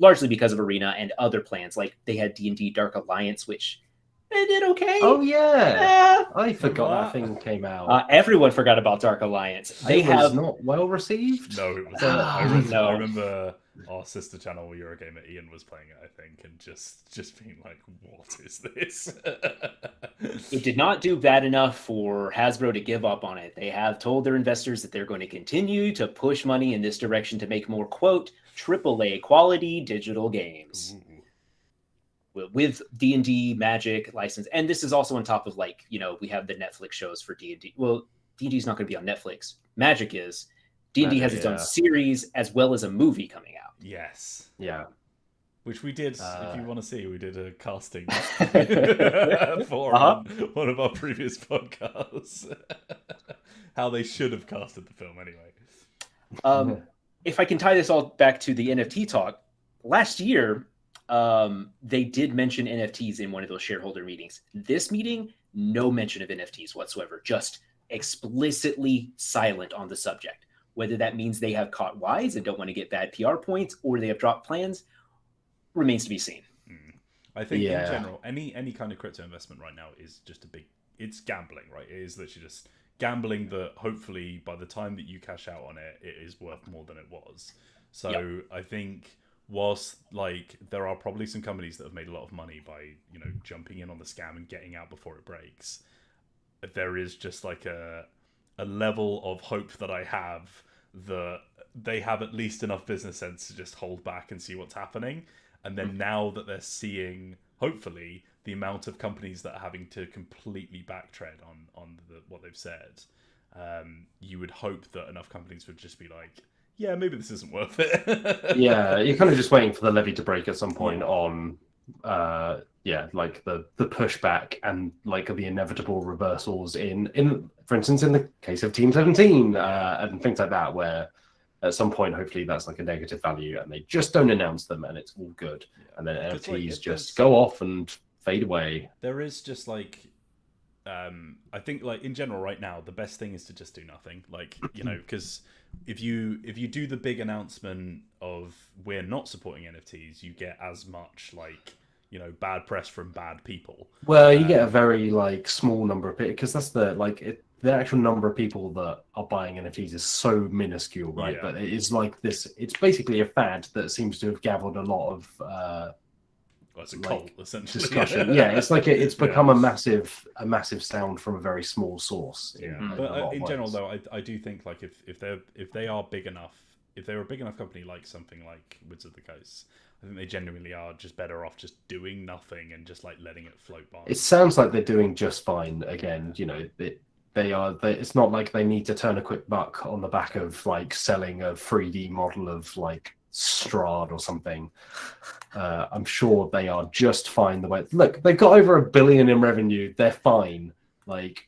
Largely because of Arena and other plans, like they had D&D Dark Alliance, which they did okay. Oh yeah, I forgot that thing came out. Everyone forgot about Dark Alliance. It was not well received. No, it was. I remember our sister channel, Eurogamer, Ian was playing it, I think, and just being like, "What is this?" It did not do bad enough for Hasbro to give up on it. They have told their investors that they're going to continue to push money in this direction to make more, quote, AAA quality digital games. With D&D, Magic, license. And this is also on top of like, we have the Netflix shows for D&D. Well, D&D is not going to be on Netflix. Magic is. D&D has its own series as well as a movie coming out. Yes. Yeah. Which we did, if you want to see, we did a casting for one of our previous podcasts. How they should have casted the film anyway. If I can tie this all back to the NFT talk, last year, they did mention NFTs in one of those shareholder meetings. This meeting, no mention of NFTs whatsoever, just explicitly silent on the subject. Whether that means they have caught wise and don't want to get bad PR points, or they have dropped plans, remains to be seen. I think in general, any kind of crypto investment right now is just it's gambling, right? It is literally just gambling that hopefully by the time that you cash out on it, it is worth more than it was. So I think whilst like there are probably some companies that have made a lot of money by jumping in on the scam and getting out before it breaks, there is just like a level of hope that I have that they have at least enough business sense to just hold back and see what's happening. And then now that they're seeing, hopefully, the amount of companies that are having to completely backtread on what they've said, you would hope that enough companies would just be like, yeah, maybe this isn't worth it. Yeah, you're kind of just waiting for the levy to break at some point on, like the pushback and like the inevitable reversals in, for instance, in the case of Team 17 and things like that, where at some point, hopefully, that's like a negative value, and they just don't announce them, and it's all good. And then NFTs just go off and fade away. There is just like, I think like in general right now, the best thing is to just do nothing. Like because if you do the big announcement of we're not supporting NFTs, you get as much like bad press from bad people. Well, you get a very like small number of people, because that's the actual number of people that are buying NFTs is so minuscule, right? Yeah. But it is like this. It's basically a fad that seems to have gathered a lot of. It's a cult, essentially. Discussion. Yeah, it's like it's become a massive sound from a very small source. But in general, though, I do think like if they are big enough if they're a big enough company like something like Wizards of the Coast, I think they genuinely are just better off just doing nothing and just like letting it float by. It sounds like they're doing just fine. Again, you know, it's not like they need to turn a quick buck on the back of like selling a 3D model of like Strahd or something. I'm sure they are just fine the way. Look, they've got over $1 billion in revenue. They're fine. Like,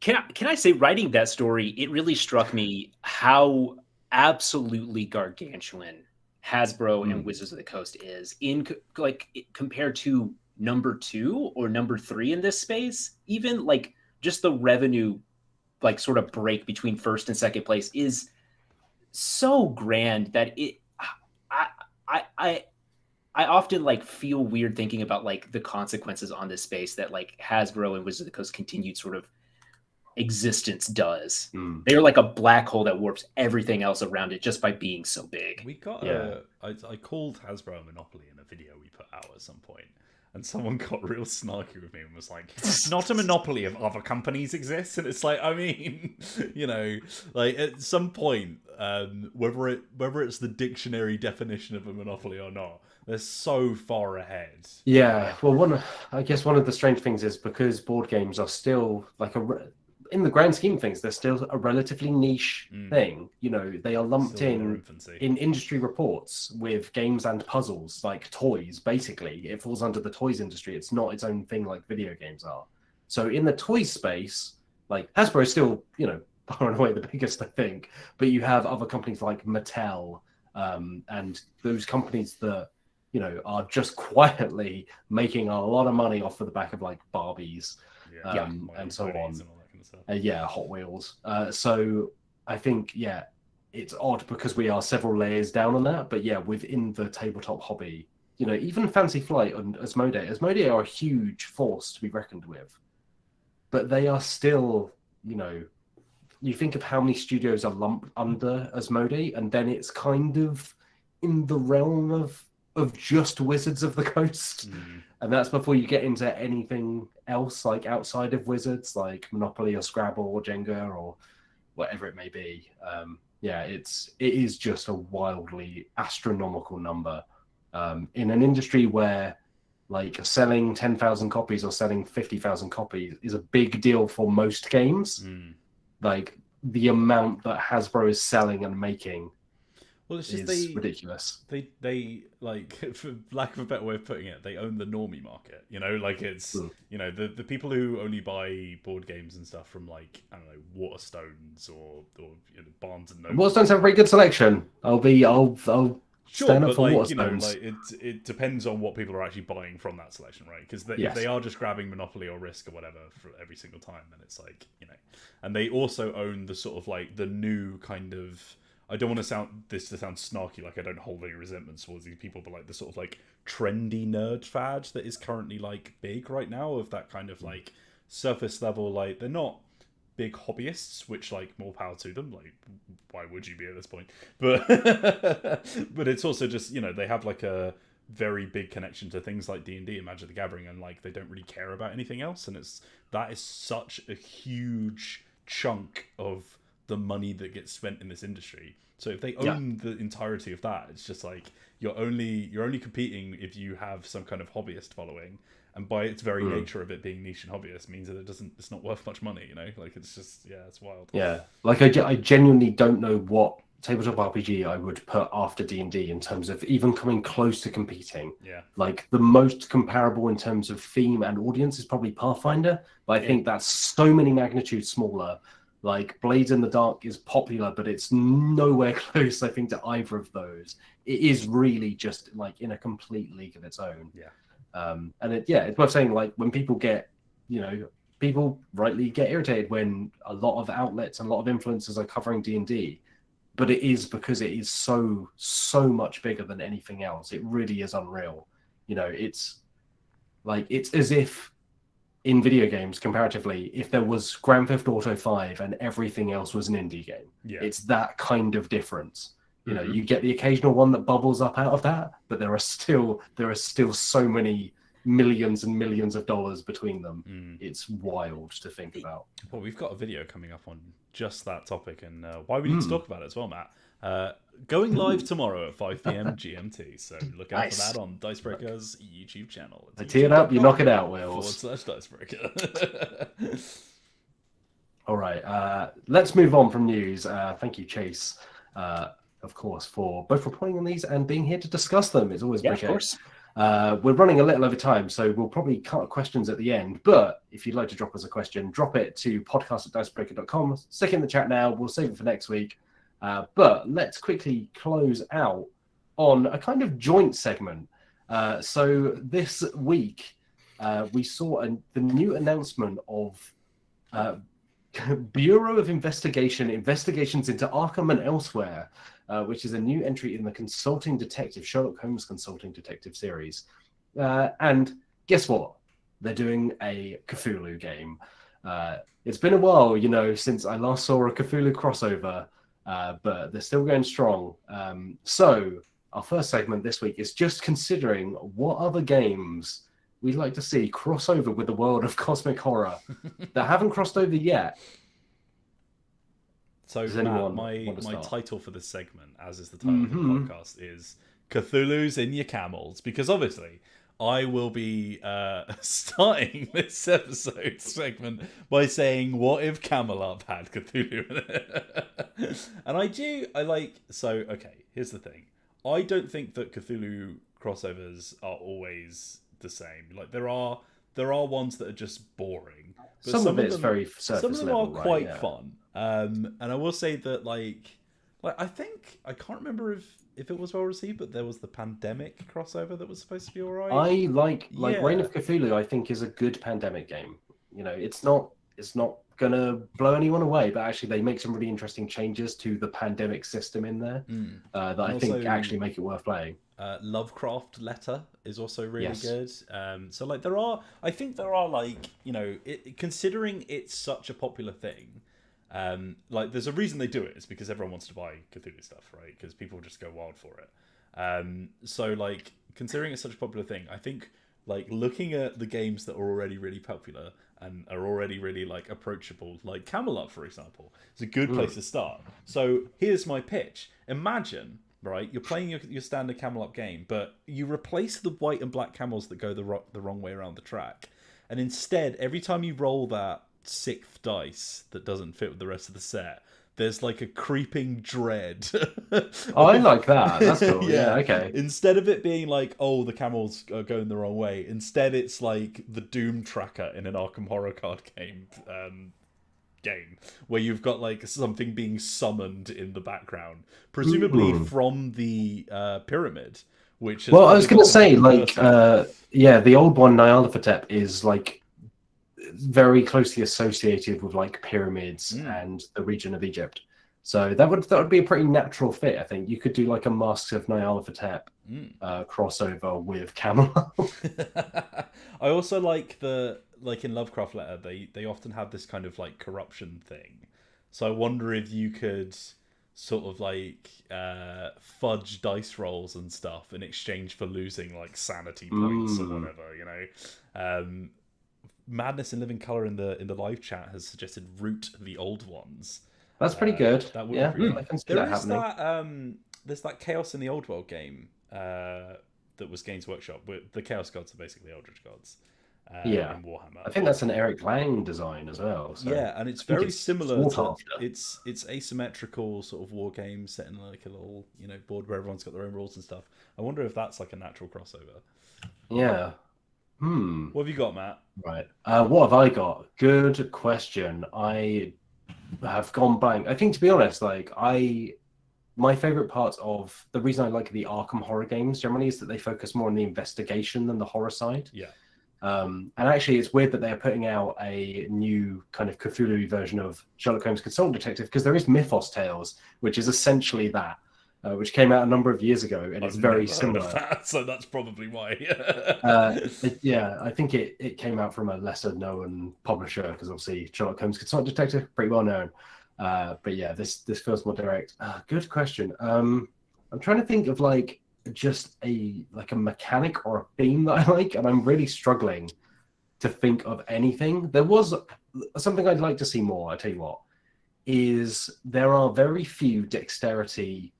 can I say, writing that story, it really struck me how absolutely gargantuan Hasbro and Wizards of the Coast is compared to number 2 or number 3 in this space. Even like just the revenue, like sort of break between first and second place is so grand that I often like feel weird thinking about like the consequences on this space that like Hasbro and Wizards of the Coast continued sort of existence does. They're like a black hole that warps everything else around it just by being so big. We got I called Hasbro a monopoly in a video we put out at some point, and someone got real snarky with me and was like, "It's not a monopoly if other companies exist." And it's like, I mean, you know, like at some point, whether it's the dictionary definition of a monopoly or not, they're so far ahead. Yeah, well, I guess one of the strange things is because board games are still like in the grand scheme of things, they're still a relatively niche thing. You know, they are lumped in industry reports with games and puzzles, like toys, basically. It falls under the toys industry. It's not its own thing like video games are. So in the toy space, like Hasbro is still, you know, far and away the biggest, I think. But you have other companies like Mattel and those companies that, you know, are just quietly making a lot of money off of the back of like Barbies and so on. Hot Wheels. So I think, it's odd because we are several layers down on that. But yeah, within the tabletop hobby, you know, even Fancy Flight and Asmodee are a huge force to be reckoned with. But they are still, you know, you think of how many studios are lumped under Asmodee, and then it's kind of in the realm of just Wizards of the Coast. And that's before you get into anything else like outside of Wizards, like Monopoly or Scrabble or Jenga or whatever it may be. It is just a wildly astronomical number in an industry where like selling 10,000 copies or selling 50,000 copies is a big deal for most games. Like the amount that Hasbro is selling and making, well, it's just ridiculous. They like, for lack of a better way of putting it, they own the normie market. You know, like it's you know the people who only buy board games and stuff from like, I don't know, Waterstones or you know, Barnes and Noble. Waterstones have a very good selection. I'll stand up for Waterstones. You know, like it depends on what people are actually buying from that selection, right? Because if they are just grabbing Monopoly or Risk or whatever for every single time, then it's like, you know, and they also own the sort of like the new kind of. I don't want to sound snarky, like I don't hold any resentments towards these people, but like the sort of like trendy nerd fad that is currently like big right now, of that kind of like surface level, like they're not big hobbyists, which like more power to them, like why would you be at this point? But but it's also just, you know, they have like a very big connection to things like D&D and Magic the Gathering, and like they don't really care about anything else, and that is such a huge chunk of the money that gets spent in this industry. So if they own the entirety of that, it's just like you're only competing if you have some kind of hobbyist following, and by its very nature of it being niche and hobbyist means that it's not worth much money, you know, like it's just it's wild. Like I genuinely don't know what tabletop RPG I would put after D&D in terms of even coming close to competing. Like the most comparable in terms of theme and audience is probably Pathfinder, but I think that's so many magnitudes smaller. Like Blades in the Dark is popular, but it's nowhere close, I think, to either of those. It is really just like in a complete league of its own. And it's worth saying, like, when people get, you know, people rightly get irritated when a lot of outlets and a lot of influencers are covering D&D, but it is because it is so much bigger than anything else. It really is unreal. You know, it's as if in video games, comparatively, if there was Grand Theft Auto 5 and everything else was an indie game, it's that kind of difference. You know, you get the occasional one that bubbles up out of that, but there are still so many millions and millions of dollars between them. It's wild to think about. Well, we've got a video coming up on just that topic and why we need to talk about it as well, Matt. Going live tomorrow at 5 p.m. GMT, so look out for that on Dicebreaker's YouTube channel. I tee it up, you knock it out, Wales. /Dicebreaker. All right, let's move on from news. Thank you, Chase, of course, for both reporting on these and being here to discuss them. It's always appreciated. Of course. We're running a little over time, so we'll probably cut questions at the end. But if you'd like to drop us a question, drop it to podcast@dicebreaker.com. Stick it in the chat now. We'll save it for next week. But let's quickly close out on a kind of joint segment. So this week, we saw the new announcement of Bureau of Investigations into Arkham and Elsewhere, which is a new entry in the Sherlock Holmes Consulting Detective series. And guess what? They're doing a Cthulhu game. It's been a while, since I last saw a Cthulhu crossover, but they're still going strong. So our first segment this week is just considering what other games we'd like to see cross over with the world of cosmic horror that haven't crossed over yet. So Matt, my title for this segment, as is the title of the podcast, is Cthulhu's in Your Camels, because obviously I will be starting this episode segment by saying, what if Camelot had Cthulhu in it? And okay, here's the thing. I don't think that Cthulhu crossovers are always the same. Like there are ones that are just boring. But some of it's very surface level. Some of them are quite fun. And I will say that I think I can't remember if it was well received, but there was the Pandemic crossover that was supposed to be alright. I like Reign of Cthulhu. I think is a good Pandemic game. It's not gonna blow anyone away, but actually they make some really interesting changes to the Pandemic system in there that I think actually make it worth playing. Lovecraft Letter is also really good. So there are considering it's such a popular thing. There's a reason they do it. It's because everyone wants to buy Cthulhu stuff, right? Because people just go wild for it. So considering it's such a popular thing, I think looking at the games that are already really popular and are already really approachable, like Camelot, for example, is a good place to start. So here's my pitch. Imagine, right, you're playing your standard Camelot game, but you replace the white and black camels that go the wrong way around the track, and instead, every time you roll that sixth dice that doesn't fit with the rest of the set, there's a creeping dread. Oh, I like that. That's cool. Yeah, okay. Instead of it being the camels are going the wrong way, instead it's the Doom tracker in an Arkham Horror card game, where you've got something being summoned in the background, presumably from the pyramid. Which I was going to say, the old one, Nyarlathotep, is very closely associated with pyramids and the region of Egypt, so that would be a pretty natural fit. I think you could do a Masks of Nyarlathotep crossover with Camelot. I also like in Lovecraft Letter they often have this kind of corruption thing, so I wonder if you could sort of fudge dice rolls and stuff in exchange for losing sanity points or whatever, Madness in Living Color in the live chat has suggested Root the Old Ones. That's pretty good. That would be pretty good. I can see that happening. There's that Chaos in the Old World game that was Games Workshop. The Chaos Gods are basically Eldritch Gods. In Warhammer. I think that's an Eric Lang design as well. So yeah, and it's very similar. It's asymmetrical sort of war game set in a little board where everyone's got their own rules and stuff. I wonder if that's a natural crossover. Yeah. What have you got, Matt? Right. What have I got? Good question. I have gone blank. I think, to be honest, my favorite parts of the reason I like the Arkham horror games generally is that they focus more on the investigation than the horror side. Yeah. And actually, it's weird that they're putting out a new kind of Cthulhu version of Sherlock Holmes Consulting Detective, because there is Mythos Tales, which is essentially that. Which came out a number of years ago, and it's very similar. So that's probably why. I think it came out from a lesser known publisher, because obviously Sherlock Holmes Consulting Detective, pretty well known. But yeah, this feels more direct. Good question. I'm trying to think of just a mechanic or a theme that I like, and I'm really struggling to think of anything. There was something I'd like to see more. I tell you what, is there are very few dexterity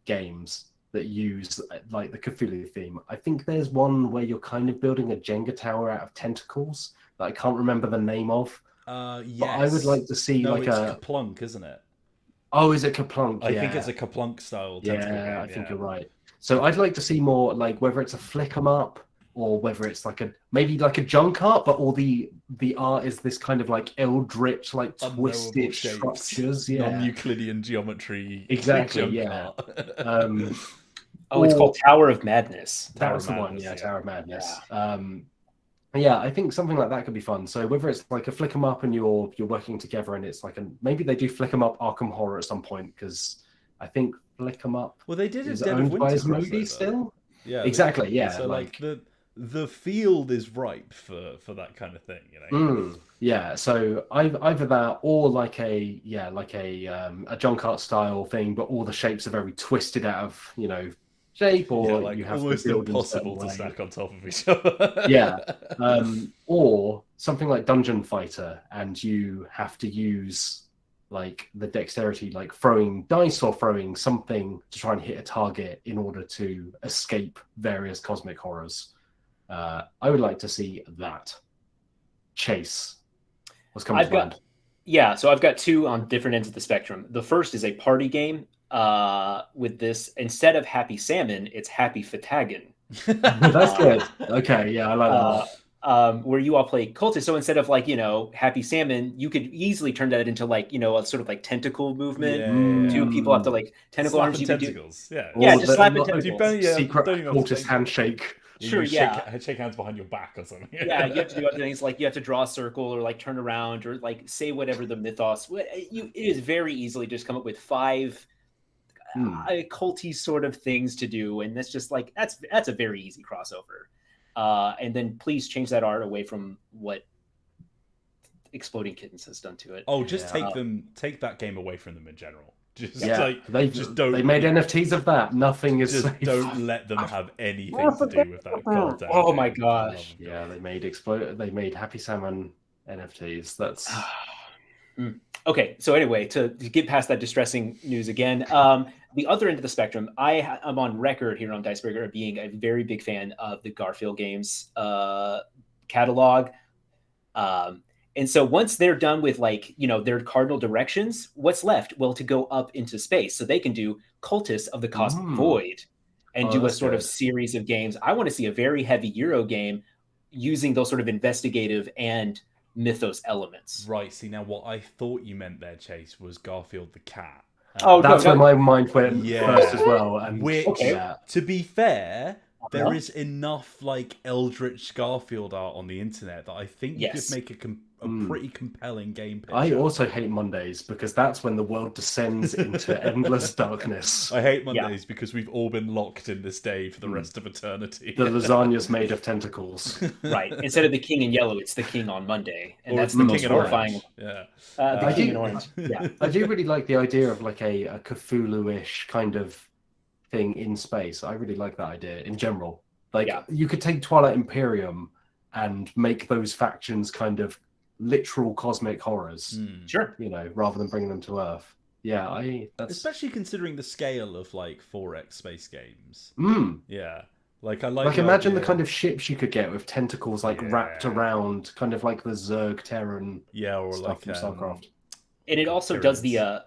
games that use like the Cthulhu theme. I think there's one where you're kind of building a Jenga tower out of tentacles that I can't remember the name of. Yes. But I would like to see it's Kaplunk, isn't it? Oh, is it Kaplunk? I think it's a Kaplunk style tentacle game. I think you're right. So I'd like to see more, like whether it's a flick 'em up or whether it's like maybe like a junk art, but all the art is this kind of like eldritch, like twisted structures, non-Euclidean geometry. Exactly, it's called Tower of Madness. That's the one, Tower of Madness. Yeah, I think something like that could be fun. So whether it's like a flick 'em up and you're working together, and it's like maybe they do flick 'em up Arkham Horror at some point, because I think flick 'em up. Well, they did it owned by Asmodee still. Yeah, exactly. So like the field is ripe for that kind of thing, you know. Yeah, so either that or like a junk art style thing, but all the shapes are very twisted out of shape, or like you have almost to build impossible to stack on top of each other. Or something like Dungeon Fighter, and you have to use like the dexterity, like throwing dice or throwing something to try and hit a target in order to escape various cosmic horrors. I would like to see that. Chase, what's coming to mind? So I've got two on different ends of the spectrum. The first is a party game. With this, instead of Happy Salmon, it's Happy Fatagan. That's good. Okay, I like that. Where you all play cultists. So instead of Happy Salmon, you could easily turn that into a sort of like tentacle movement. Two people have to like tentacle arms. Tentacles. Just slap it tentacles. Secret cultist handshake. Sure, shake hands behind your back or something. You have to do other things, like you have to draw a circle or like turn around or like say whatever the mythos. It is very easily just come up with 5 culty sort of things to do, and that's just like that's a very easy crossover. And then please change that art away from what Exploding Kittens has done to it. Just take that game away from them in general. They made NFTs of that. Nothing is safe. Don't let them have anything to do with that goddamn game. My gosh. They made Happy Salmon NFTs. That's okay. So anyway, to get past that distressing news again, the other end of the spectrum, I'm on record here on Dicebreaker of being a very big fan of the Garfield games catalog. And so once they're done with their cardinal directions, what's left? Well, to go up into space. So they can do Cultists of the Cosmic Void and do a sort of series of games. I want to see a very heavy Euro game using those sort of investigative and mythos elements. Right. See, now what I thought you meant there, Chase, was Garfield the cat. That's where my mind went first as well. And to be fair, there is enough like Eldritch Garfield art on the internet that I think you could make a pretty compelling game picture. I also hate Mondays because that's when the world descends into endless darkness. I hate Mondays because we've all been locked in this day for the rest of eternity. The lasagna's made of tentacles. Right. Instead of the king in yellow, it's the king on Monday. And that's the most horrifying. The king in orange. I do really like the idea of like a Cthulhu-ish kind of thing in space. I really like that idea in general. You could take Twilight Imperium and make those factions kind of literal cosmic horrors. Sure. Rather than bringing them to Earth. Especially considering the scale of like 4X space games. Yeah. Imagine the kind of ships you could get with tentacles wrapped around, kind of like the Zerg Terran or stuff from StarCraft. And it also does the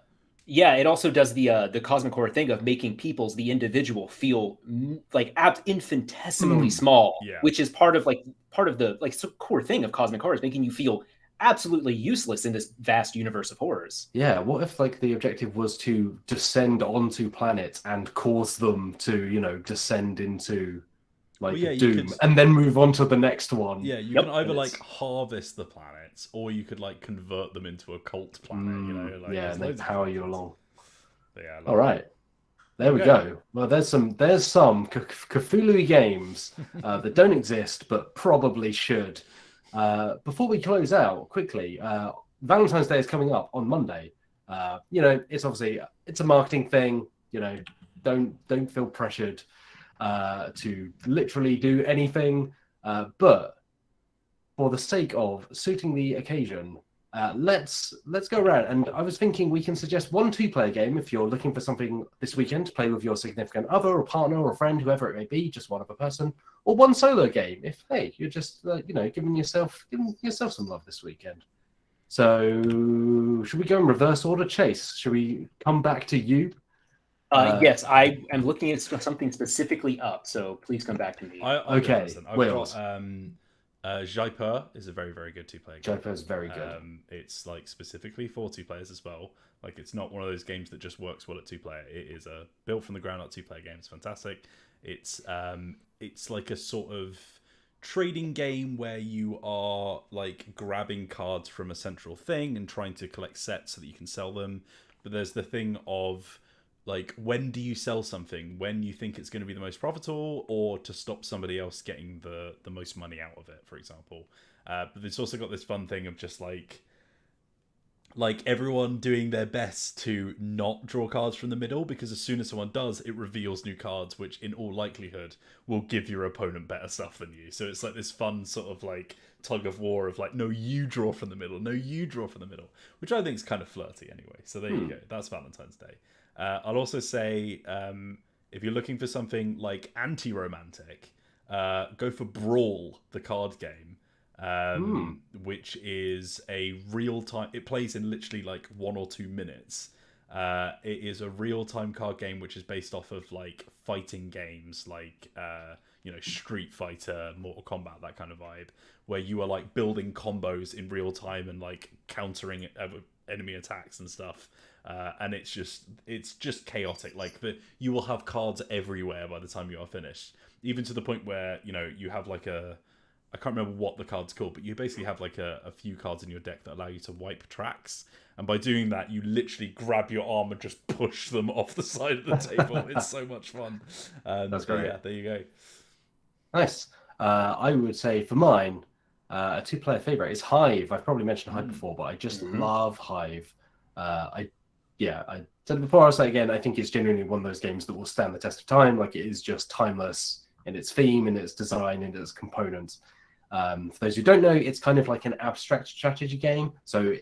the cosmic horror thing of making the individual feel like infinitesimally small, which is part of the core thing of cosmic horror, is making you feel absolutely useless in this vast universe of horrors. Yeah, what if the objective was to descend onto planets and cause them to, descend into doom and then move on to the next one? Yeah, you can either harvest the planets or you could convert them into a cult planet, and they power you along. All right. There we go. Well, there's some Cthulhu games that don't exist but probably should. Before we close out quickly, Valentine's Day is coming up on Monday. It's obviously it's a marketing thing. Don't feel pressured. to literally do anything. But for the sake of suiting the occasion, let's go around. And I was thinking we can suggest one 2-player game if you're looking for something this weekend to play with your significant other or partner or friend, whoever it may be, just one other person, or one solo game if, hey, you're just giving yourself some love this weekend. So should we go in reverse order? Chase, should we come back to you? Yes, I am looking at something specifically up, so please come back to me. Okay, Wills. Jaipur is a very, very good 2-player game. Jaipur is very good. It's like specifically for 2 players as well. Like, it's not one of those games that just works well at 2-player. It is a built from the ground up 2-player game. It's fantastic. It's like a sort of trading game where you are like grabbing cards from a central thing and trying to collect sets so that you can sell them. But there's the thing of like, when do you sell something? When you think it's going to be the most profitable, or to stop somebody else getting the most money out of it, for example. But it's also got this fun thing of just like everyone doing their best to not draw cards from the middle, because as soon as someone does, it reveals new cards, which in all likelihood will give your opponent better stuff than you. So it's like this fun sort of like tug of war of like, no, you draw from the middle, no, you draw from the middle, which I think is kind of flirty anyway. So there you go. That's Valentine's Day. I'll also say, if you're looking for something like anti-romantic, go for Brawl, the card game, which is a real-time... It plays in literally like 1 or 2 minutes. It is a real-time card game which is based off of like fighting games like Street Fighter, Mortal Kombat, that kind of vibe, where you are like building combos in real time and like countering enemy attacks and stuff. And it's just chaotic. Like, you will have cards everywhere by the time you are finished, even to the point where you have like I can't remember what the card's called, but you basically have like a few cards in your deck that allow you to wipe tracks, and by doing that you literally grab your arm and just push them off the side of the table. It's so much fun. That's great. Yeah, there you go. Nice. I would say for mine, a 2-player favorite is Hive. I've probably mentioned Hive before, but I just love Hive. I said it before, I'll say again, I think it's genuinely one of those games that will stand the test of time. Like, it is just timeless in its theme, in its design, in its components. For those who don't know, it's kind of like an abstract strategy game. So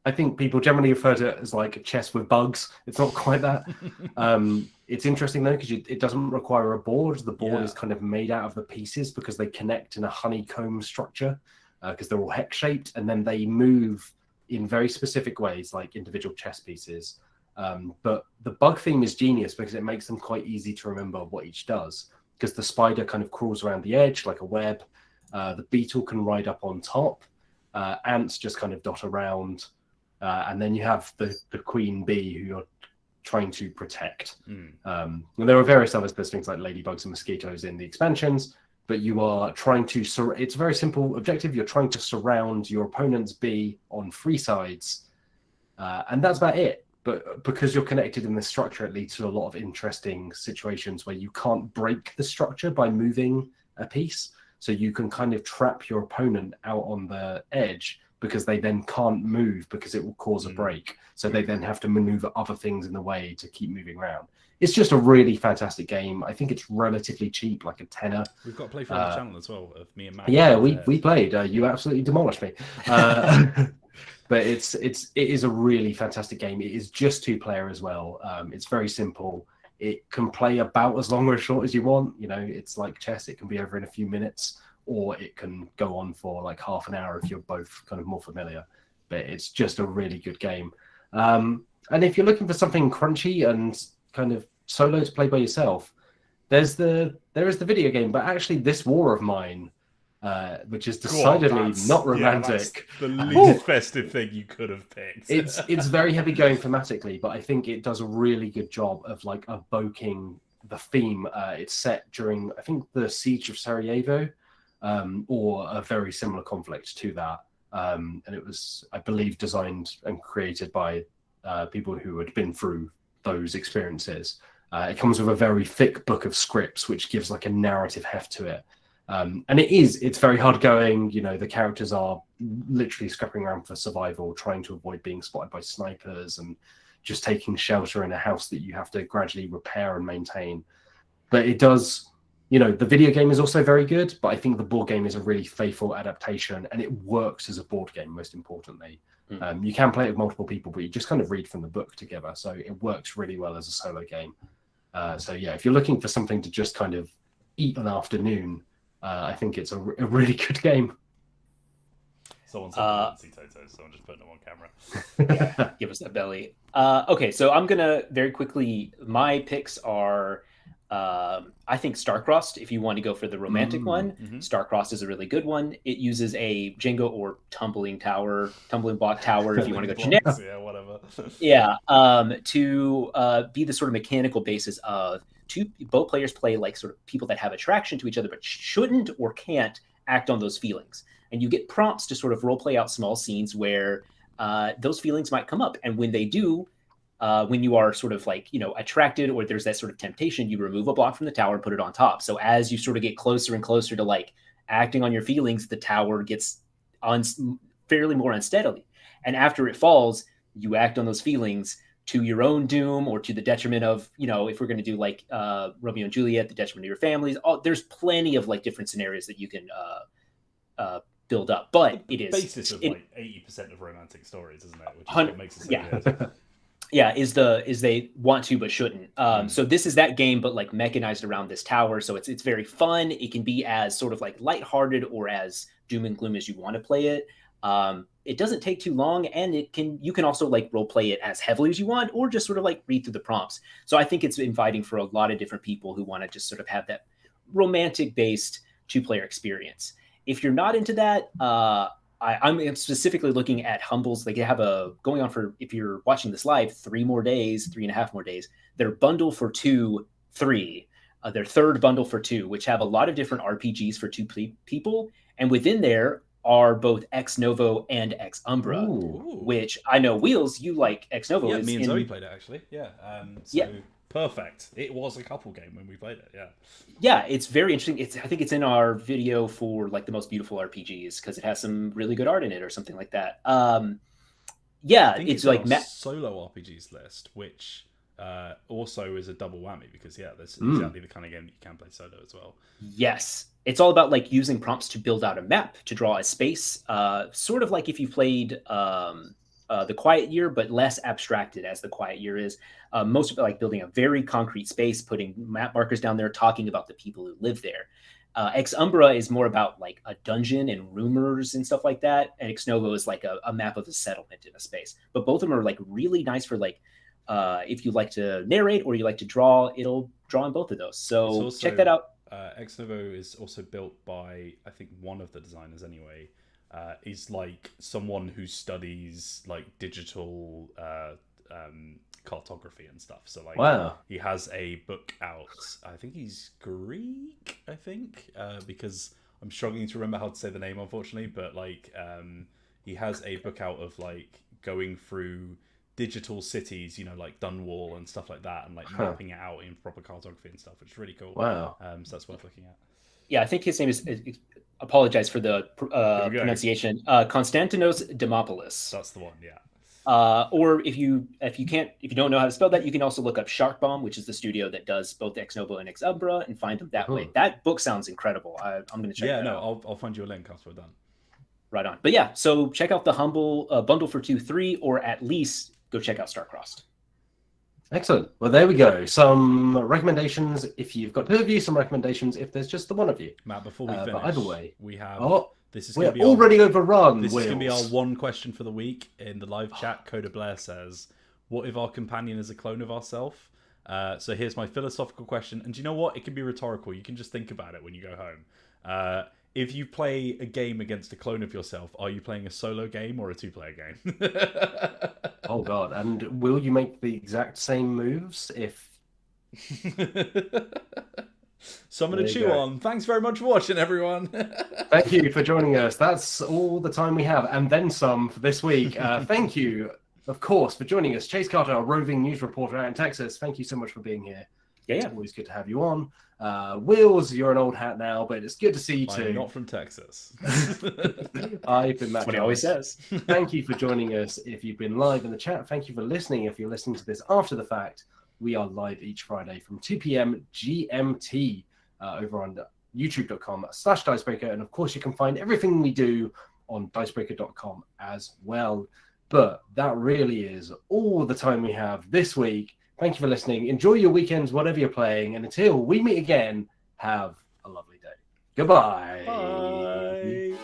I think people generally refer to it as like chess with bugs. It's not quite that. It's interesting though, because it doesn't require a board. The board is kind of made out of the pieces because they connect in a honeycomb structure, because they're all hex shaped, and then they move in very specific ways, like individual chess pieces. But the bug theme is genius because it makes them quite easy to remember what each does. Because the spider kind of crawls around the edge like a web. The beetle can ride up on top. Ants just kind of dot around. And then you have the queen bee who you're trying to protect. And there are various other things like ladybugs and mosquitoes in the expansions, but you are trying to... It's a very simple objective. You're trying to surround your opponent's bee on 3 sides. And that's about it. But because you're connected in this structure, it leads to a lot of interesting situations where you can't break the structure by moving a piece. So you can kind of trap your opponent out on the edge because they then can't move because it will cause a break. So they then have to maneuver other things in the way to keep moving around. It's just a really fantastic game. I think it's relatively cheap, like a tenner. We've got to play for on the channel as well, of me and Matt. Yeah, we played. You absolutely demolished me. But it is a really fantastic game. It is just 2-player as well. It's very simple. It can play about as long or as short as you want. It's like chess. It can be over in a few minutes, or it can go on for like half an hour if you're both kind of more familiar. But it's just a really good game. And if you're looking for something crunchy and kind of solo to play by yourself, there is the video game. But actually, this War of Mine, which is decidedly not romantic. Yeah, the least festive thing you could have picked. It's very heavy going thematically, but I think it does a really good job of like evoking the theme. It's set during, I think, the siege of Sarajevo, or a very similar conflict to that. And it was, I believe, designed and created by people who had been through those experiences. It comes with a very thick book of scripts, which gives like a narrative heft to it. And it's very hard going. The characters are literally scrapping around for survival, trying to avoid being spotted by snipers and just taking shelter in a house that you have to gradually repair and maintain. but it does. The video game is also very good, but I think the board game is a really faithful adaptation, and it works as a board game. Most importantly, you can play it with multiple people, but you just kind of read from the book together, so it works really well as a solo game. So yeah, if you're looking for something to just kind of eat an afternoon, I think it's a really good game. Someone said Toto, someone just putting them on camera. Yeah, give us that belly. Okay, so I'm gonna very quickly. My picks are, I think Starcrossed. If you want to go for the romantic one, Starcrossed is a really good one. It uses a Jenga or tumbling block tower. If you want to go generic, yeah, whatever. Yeah, to be the sort of mechanical basis of both players play like sort of people that have attraction to each other, but shouldn't or can't act on those feelings. And you get prompts to sort of role play out small scenes where those feelings might come up. And when they do, when you are sort of like, attracted, or there's that sort of temptation, you remove a block from the tower and put it on top. So as you sort of get closer and closer to like acting on your feelings, the tower gets on fairly more unsteadily. And after it falls, you act on those feelings to your own doom or to the detriment of, if we're going to do like Romeo and Juliet, the detriment of your families. There's plenty of like different scenarios that you can build up, but it is basis of like 80% of romantic stories, isn't it? Which is what makes it so good. Yeah, is they want to but shouldn't. So this is that game, but like mechanized around this tower. So it's very fun. It can be as sort of like lighthearted or as doom and gloom as you want to play it. It doesn't take too long, and you can also like role play it as heavily as you want, or just sort of like read through the prompts. So I think it's inviting for a lot of different people who want to just sort of have that romantic based 2-player experience. If you're not into that, I'm specifically looking at Humbles. They have going on for, if you're watching this live, 3.5 more days. Their bundle for 3, their third bundle for 2, which have a lot of different RPGs for 2 people. And within there are both Ex Novo and Ex Umbra, which I know, Wheels, you like Ex Novo. Yeah, me and Zoe played it actually. Yeah. Perfect. It was a couple game when we played it. Yeah. Yeah, it's very interesting. I think it's in our video for like the most beautiful RPGs because it has some really good art in it or something like that. It's like solo RPGs list, which also is a double whammy because that's exactly the kind of game that you can play solo as well. Yes, it's all about like using prompts to build out a map, to draw a space, sort of like if you played The Quiet Year, but less abstracted as The Quiet Year is. Most of it like building a very concrete space, putting map markers down there, talking about the people who live there. Ex Umbra is more about like a dungeon and rumors and stuff like that. And Ex Novo is like a map of a settlement in a space. But both of them are like really nice for like, if you like to narrate or you like to draw, it'll draw in both of those. So also, check that out. Ex Novo is also built by, I think, one of the designers anyway. Is like someone who studies like digital cartography and stuff. So like, he has a book out. I think he's Greek. Because I'm struggling to remember how to say the name, unfortunately. But like, he has a book out of like going through digital cities, like Dunwall and stuff like that, and like mapping it out in proper cartography and stuff, which is really cool. Wow. So that's worth looking at. Yeah, I think his name is. Apologize for the pronunciation. Konstantinos Dimopoulos. That's the one, yeah. Or if you don't know how to spell that, you can also look up Sharkbomb, which is the studio that does both Ex Novo and Ex Umbra, and find them that way. That book sounds incredible. I'm going to check. Yeah, I'll find you a link after we're done. Right on. But yeah, so check out the Humble bundle for 2-3, or at least go check out Starcrossed. Excellent. Well, there we go. Some recommendations if you've got 2 of you, some recommendations if there's just the 1 of you. Matt, before we finish, but either way, we have... we're already overrun. This is going to be our one question for the week in the live chat. Coda Blair says, what if our companion is a clone of ourselves? So here's my philosophical question. And do you know what? It can be rhetorical. You can just think about it when you go home. If you play a game against a clone of yourself, are you playing a solo game or a 2-player game? Oh, God. And will you make the exact same moves if... Something to chew on. Thanks very much for watching, everyone. Thank you for joining us. That's all the time we have, and then some for this week. Thank you, of course, for joining us. Chase Carter, our roving news reporter out in Texas. Thank you so much for being here. Yeah. It's always good to have you on. Wheels, you're an old hat now, but it's good to see you too. I'm not from Texas. I've been Matt. That's what he always says. Thank you for joining us if you've been live in the chat. Thank you for listening if you're listening to this after the fact. We are live each Friday from 2 p.m. GMT over on youtube.com/Dicebreaker. And of course, you can find everything we do on Dicebreaker.com as well. But that really is all the time we have this week. Thank you for listening. Enjoy your weekends, whatever you're playing. And until we meet again, have a lovely day. Goodbye. Bye.